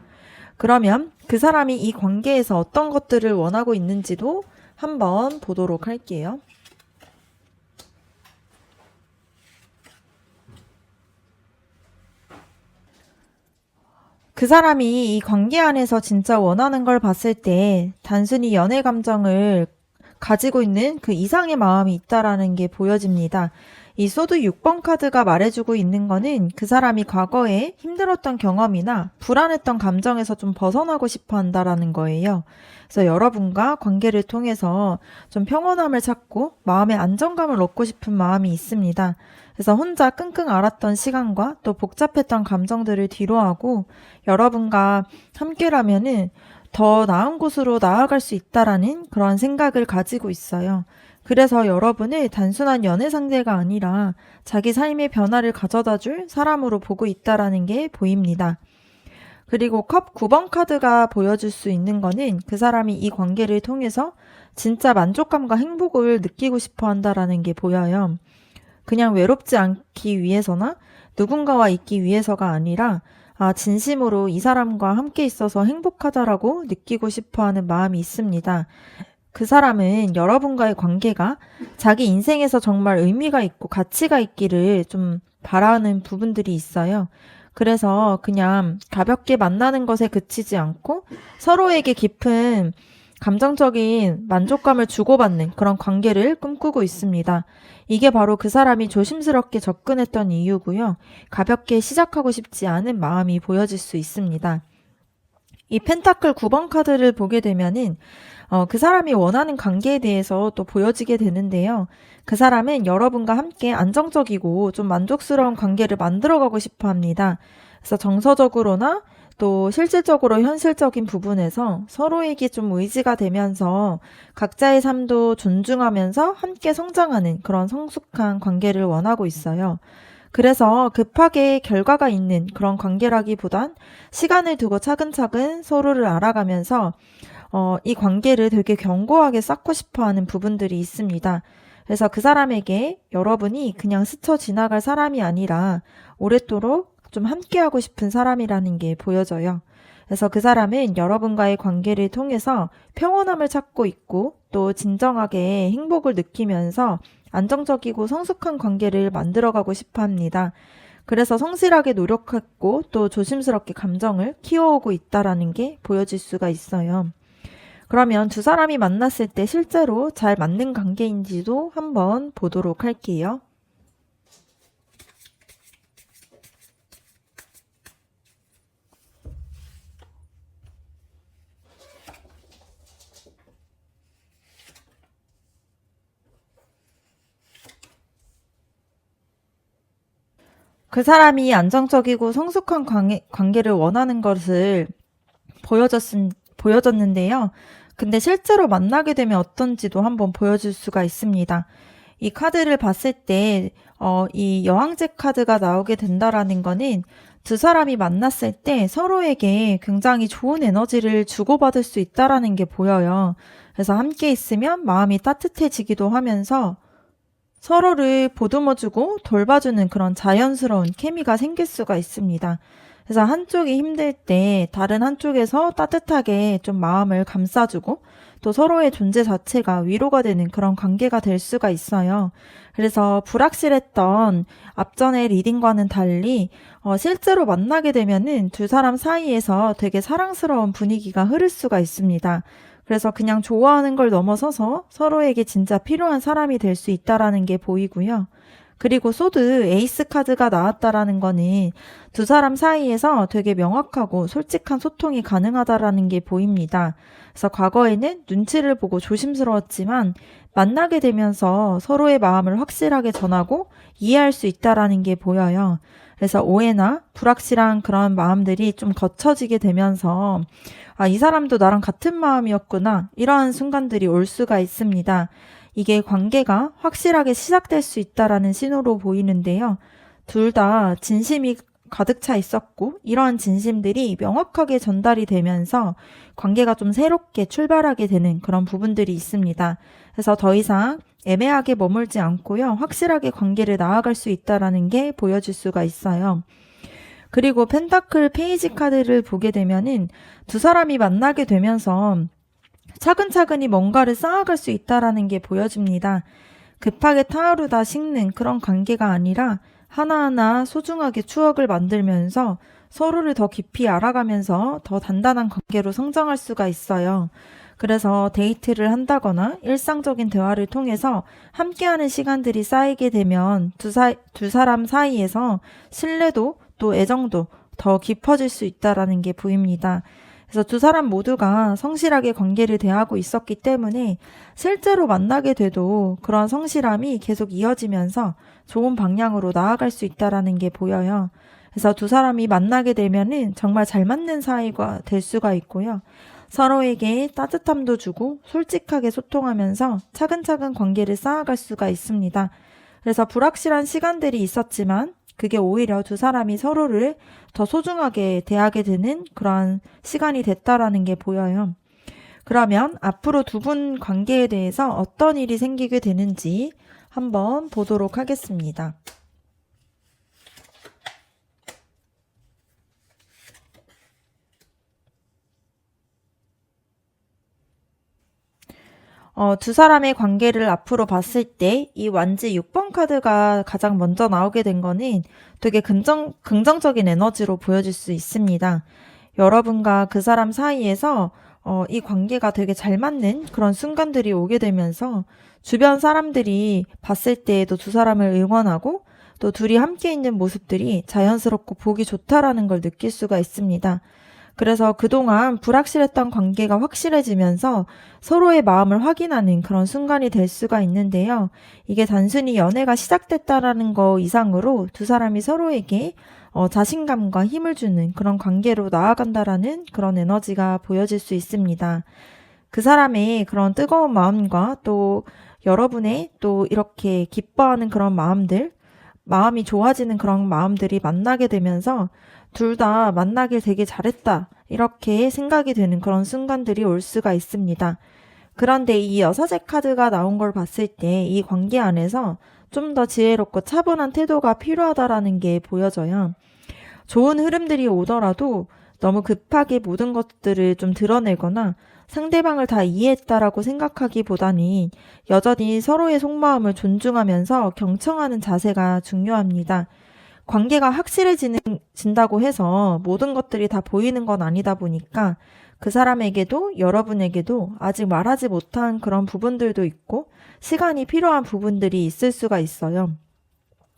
그러면 그 사람이 이 관계에서 어떤 것들을 원하고 있는지도 한번 보도록 할게요. 그 사람이 이 관계 안에서 진짜 원하는 걸 봤을 때 단순히 연애 감정을 가지고 있는 그 이상의 마음이 있다라는 게 보여집니다. 이 소드 6번 카드가 말해주고 있는 거는 그 사람이 과거에 힘들었던 경험이나 불안했던 감정에서 좀 벗어나고 싶어 한다라는 거예요. 그래서 여러분과 관계를 통해서 좀 평온함을 찾고 마음의 안정감을 얻고 싶은 마음이 있습니다. 그래서 혼자 끙끙 앓았던 시간과 또 복잡했던 감정들을 뒤로하고 여러분과 함께라면은 더 나은 곳으로 나아갈 수 있다라는 그런 생각을 가지고 있어요. 그래서 여러분을 단순한 연애 상대가 아니라 자기 삶의 변화를 가져다 줄 사람으로 보고 있다라는 게 보입니다. 그리고 컵 9번 카드가 보여줄 수 있는 거는 그 사람이 이 관계를 통해서 진짜 만족감과 행복을 느끼고 싶어 한다라는 게 보여요. 그냥 외롭지 않기 위해서나 누군가와 있기 위해서가 아니라 진심으로 이 사람과 함께 있어서 행복하다라고 느끼고 싶어 하는 마음이 있습니다. 그 사람은 여러분과의 관계가 자기 인생에서 정말 의미가 있고 가치가 있기를 좀 바라는 부분들이 있어요. 그래서 그냥 가볍게 만나는 것에 그치지 않고 서로에게 깊은 감정적인 만족감을 주고받는 그런 관계를 꿈꾸고 있습니다. 이게 바로 그 사람이 조심스럽게 접근했던 이유고요. 가볍게 시작하고 싶지 않은 마음이 보여질 수 있습니다. 이 펜타클 9번 카드를 보게 되면은 그 사람이 원하는 관계에 대해서 또 보여지게 되는데요. 그 사람은 여러분과 함께 안정적이고 좀 만족스러운 관계를 만들어가고 싶어 합니다. 그래서 정서적으로나 또 실질적으로 현실적인 부분에서 서로에게 좀 의지가 되면서 각자의 삶도 존중하면서 함께 성장하는 그런 성숙한 관계를 원하고 있어요. 그래서 급하게 결과가 있는 그런 관계라기보단 시간을 두고 차근차근 서로를 알아가면서 이 관계를 되게 견고하게 쌓고 싶어 하는 부분들이 있습니다. 그래서 그 사람에게 여러분이 그냥 스쳐 지나갈 사람이 아니라 오랫도록 좀 함께하고 싶은 사람이라는 게 보여져요. 그래서 그 사람은 여러분과의 관계를 통해서 평온함을 찾고 있고 또 진정하게 행복을 느끼면서 안정적이고 성숙한 관계를 만들어가고 싶어 합니다. 그래서 성실하게 노력했고 또 조심스럽게 감정을 키워오고 있다라는 게 보여질 수가 있어요. 그러면 두 사람이 만났을 때 실제로 잘 맞는 관계인지도 한번 보도록 할게요. 그 사람이 안정적이고 성숙한 관계를 원하는 것을 보여졌는데요. 근데 실제로 만나게 되면 어떤지도 한번 보여줄 수가 있습니다. 이 카드를 봤을 때, 이 여왕제 카드가 나오게 된다라는 거는 두 사람이 만났을 때 서로에게 굉장히 좋은 에너지를 주고받을 수 있다라는 게 보여요. 그래서 함께 있으면 마음이 따뜻해지기도 하면서 서로를 보듬어주고 돌봐주는 그런 자연스러운 케미가 생길 수가 있습니다. 그래서 한쪽이 힘들 때 다른 한쪽에서 따뜻하게 좀 마음을 감싸주고 또 서로의 존재 자체가 위로가 되는 그런 관계가 될 수가 있어요. 그래서 불확실했던 앞전의 리딩과는 달리 실제로 만나게 되면은 두 사람 사이에서 되게 사랑스러운 분위기가 흐를 수가 있습니다. 그래서 그냥 좋아하는 걸 넘어서서 서로에게 진짜 필요한 사람이 될 수 있다라는 게 보이고요. 그리고 소드 에이스 카드가 나왔다라는 거는 두 사람 사이에서 되게 명확하고 솔직한 소통이 가능하다라는 게 보입니다. 그래서 과거에는 눈치를 보고 조심스러웠지만 만나게 되면서 서로의 마음을 확실하게 전하고 이해할 수 있다라는 게 보여요. 그래서 오해나 불확실한 그런 마음들이 좀 거쳐지게 되면서 이 사람도 나랑 같은 마음이었구나. 이러한 순간들이 올 수가 있습니다. 이게 관계가 확실하게 시작될 수 있다라는 신호로 보이는데요. 둘 다 진심이 가득 차 있었고 이러한 진심들이 명확하게 전달이 되면서 관계가 좀 새롭게 출발하게 되는 그런 부분들이 있습니다. 그래서 더 이상 애매하게 머물지 않고요. 확실하게 관계를 나아갈 수 있다라는 게 보여질 수가 있어요. 그리고 펜타클 페이지 카드를 보게 되면은 두 사람이 만나게 되면서 차근차근히 뭔가를 쌓아갈 수 있다라는 게 보여집니다. 급하게 타오르다 식는 그런 관계가 아니라 하나하나 소중하게 추억을 만들면서 서로를 더 깊이 알아가면서 더 단단한 관계로 성장할 수가 있어요. 그래서 데이트를 한다거나 일상적인 대화를 통해서 함께하는 시간들이 쌓이게 되면 두 사람 사이에서 신뢰도 또 애정도 더 깊어질 수 있다라는 게 보입니다. 그래서 두 사람 모두가 성실하게 관계를 대하고 있었기 때문에 실제로 만나게 돼도 그런 성실함이 계속 이어지면서 좋은 방향으로 나아갈 수 있다라는 게 보여요. 그래서 두 사람이 만나게 되면은 정말 잘 맞는 사이가 될 수가 있고요. 서로에게 따뜻함도 주고 솔직하게 소통하면서 차근차근 관계를 쌓아갈 수가 있습니다. 그래서 불확실한 시간들이 있었지만 그게 오히려 두 사람이 서로를 더 소중하게 대하게 되는 그런 시간이 됐다라는 게 보여요. 그러면 앞으로 두 분 관계에 대해서 어떤 일이 생기게 되는지 한번 보도록 하겠습니다. 두 사람의 관계를 앞으로 봤을 때 이 완지 6번 카드가 가장 먼저 나오게 된 거는 되게 긍정적인 에너지로 보여질 수 있습니다. 여러분과 그 사람 사이에서 이 관계가 되게 잘 맞는 그런 순간들이 오게 되면서 주변 사람들이 봤을 때에도 두 사람을 응원하고 또 둘이 함께 있는 모습들이 자연스럽고 보기 좋다라는 걸 느낄 수가 있습니다. 그래서 그동안 불확실했던 관계가 확실해지면서 서로의 마음을 확인하는 그런 순간이 될 수가 있는데요. 이게 단순히 연애가 시작됐다라는 거 이상으로 두 사람이 서로에게 자신감과 힘을 주는 그런 관계로 나아간다라는 그런 에너지가 보여질 수 있습니다. 그 사람의 그런 뜨거운 마음과 또 여러분의 또 이렇게 기뻐하는 그런 마음들, 마음이 좋아지는 그런 마음들이 만나게 되면서 둘 다 만나길 되게 잘했다, 이렇게 생각이 되는 그런 순간들이 올 수가 있습니다. 그런데 이 여사제 카드가 나온 걸 봤을 때 이 관계 안에서 좀 더 지혜롭고 차분한 태도가 필요하다라는 게 보여져요. 좋은 흐름들이 오더라도 너무 급하게 모든 것들을 좀 드러내거나 상대방을 다 이해했다라고 생각하기보다는 여전히 서로의 속마음을 존중하면서 경청하는 자세가 중요합니다. 관계가 확실해진다고 해서 모든 것들이 다 보이는 건 아니다 보니까 그 사람에게도 여러분에게도 아직 말하지 못한 그런 부분들도 있고 시간이 필요한 부분들이 있을 수가 있어요.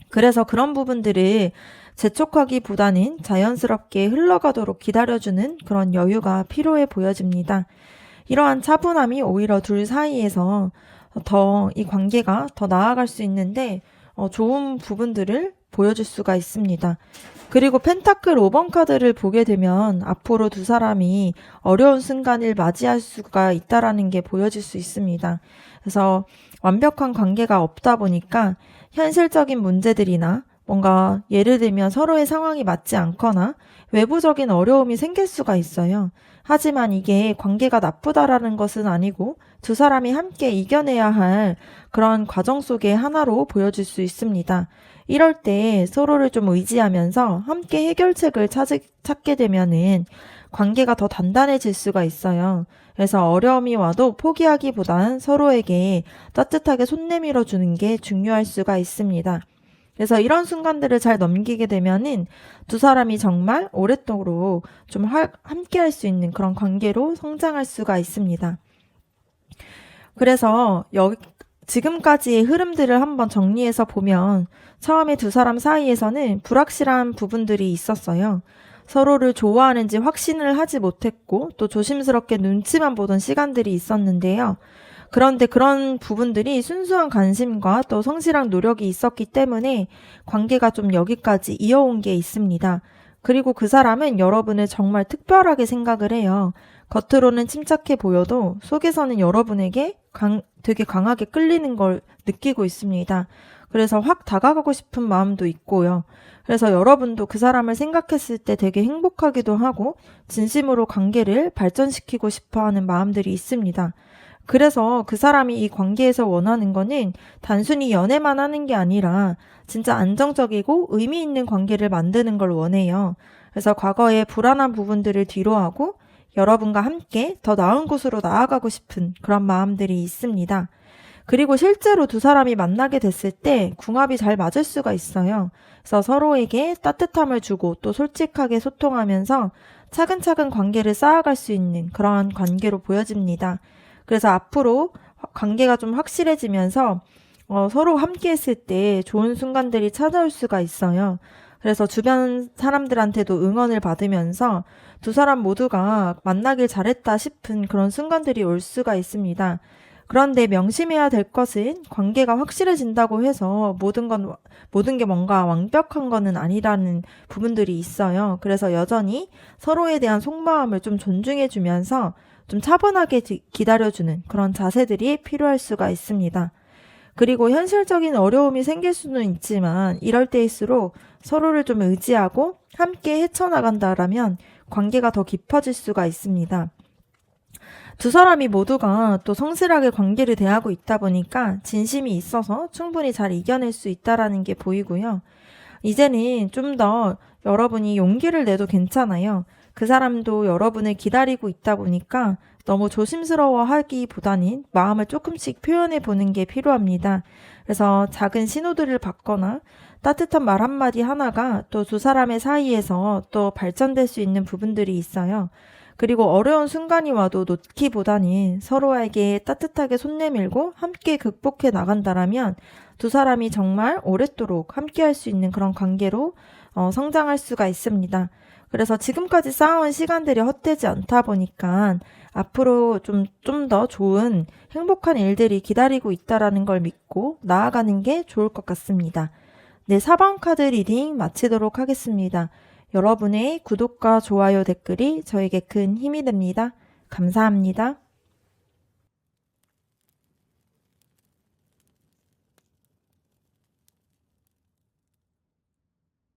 그래서 그런 부분들을 재촉하기보다는 자연스럽게 흘러가도록 기다려주는 그런 여유가 필요해 보여집니다. 이러한 차분함이 오히려 둘 사이에서 더 이 관계가 더 나아갈 수 있는데 좋은 부분들을 보여줄 수가 있습니다. 그리고 펜타클 5번 카드를 보게 되면 앞으로 두 사람이 어려운 순간을 맞이할 수가 있다라는 게 보여질 수 있습니다. 그래서 완벽한 관계가 없다 보니까 현실적인 문제들이나 뭔가 예를 들면 서로의 상황이 맞지 않거나 외부적인 어려움이 생길 수가 있어요. 하지만 이게 관계가 나쁘다라는 것은 아니고 두 사람이 함께 이겨내야 할 그런 과정 속의 하나로 보여질 수 있습니다. 이럴 때 서로를 좀 의지하면서 함께 해결책을 찾게 되면은 관계가 더 단단해질 수가 있어요. 그래서 어려움이 와도 포기하기보단 서로에게 따뜻하게 손 내밀어 주는 게 중요할 수가 있습니다. 그래서 이런 순간들을 잘 넘기게 되면은 두 사람이 정말 오랫동안 좀 함께 할 수 있는 그런 관계로 성장할 수가 있습니다. 그래서 지금까지의 흐름들을 한번 정리해서 보면 처음에 두 사람 사이에서는 불확실한 부분들이 있었어요. 서로를 좋아하는지 확신을 하지 못했고 또 조심스럽게 눈치만 보던 시간들이 있었는데요. 그런데 그런 부분들이 순수한 관심과 또 성실한 노력이 있었기 때문에 관계가 좀 여기까지 이어온 게 있습니다. 그리고 그 사람은 여러분을 정말 특별하게 생각을 해요. 겉으로는 침착해 보여도 속에서는 여러분에게 되게 강하게 끌리는 걸 느끼고 있습니다. 그래서 확 다가가고 싶은 마음도 있고요. 그래서 여러분도 그 사람을 생각했을 때 되게 행복하기도 하고 진심으로 관계를 발전시키고 싶어하는 마음들이 있습니다. 그래서 그 사람이 이 관계에서 원하는 거는 단순히 연애만 하는 게 아니라 진짜 안정적이고 의미 있는 관계를 만드는 걸 원해요. 그래서 과거의 불안한 부분들을 뒤로하고 여러분과 함께 더 나은 곳으로 나아가고 싶은 그런 마음들이 있습니다. 그리고 실제로 두 사람이 만나게 됐을 때 궁합이 잘 맞을 수가 있어요. 그래서 서로에게 따뜻함을 주고 또 솔직하게 소통하면서 차근차근 관계를 쌓아갈 수 있는 그러한 관계로 보여집니다. 그래서 앞으로 관계가 좀 확실해지면서 서로 함께 했을 때 좋은 순간들이 찾아올 수가 있어요. 그래서 주변 사람들한테도 응원을 받으면서 두 사람 모두가 만나길 잘했다 싶은 그런 순간들이 올 수가 있습니다. 그런데 명심해야 될 것은 관계가 확실해진다고 해서 모든 게 뭔가 완벽한 거는 아니라는 부분들이 있어요. 그래서 여전히 서로에 대한 속마음을 좀 존중해주면서 좀 차분하게 기다려주는 그런 자세들이 필요할 수가 있습니다. 그리고 현실적인 어려움이 생길 수는 있지만 이럴 때일수록 서로를 좀 의지하고 함께 헤쳐나간다라면 관계가 더 깊어질 수가 있습니다. 두 사람이 모두가 또 성실하게 관계를 대하고 있다 보니까 진심이 있어서 충분히 잘 이겨낼 수 있다라는 게 보이고요. 이제는 좀 더 여러분이 용기를 내도 괜찮아요. 그 사람도 여러분을 기다리고 있다 보니까 너무 조심스러워 하기보다는 마음을 조금씩 표현해 보는 게 필요합니다. 그래서 작은 신호들을 받거나 따뜻한 말 한마디 하나가 또 두 사람의 사이에서 또 발전될 수 있는 부분들이 있어요. 그리고 어려운 순간이 와도 놓기보다는 서로에게 따뜻하게 손 내밀고 함께 극복해 나간다라면 두 사람이 정말 오랫도록 함께 할 수 있는 그런 관계로 성장할 수가 있습니다. 그래서 지금까지 쌓아온 시간들이 헛되지 않다 보니까 앞으로 좀 더 좋은 행복한 일들이 기다리고 있다라는 걸 믿고 나아가는 게 좋을 것 같습니다. 네, 4번 카드 리딩 마치도록 하겠습니다. 여러분의 구독과 좋아요 댓글이 저에게 큰 힘이 됩니다. 감사합니다.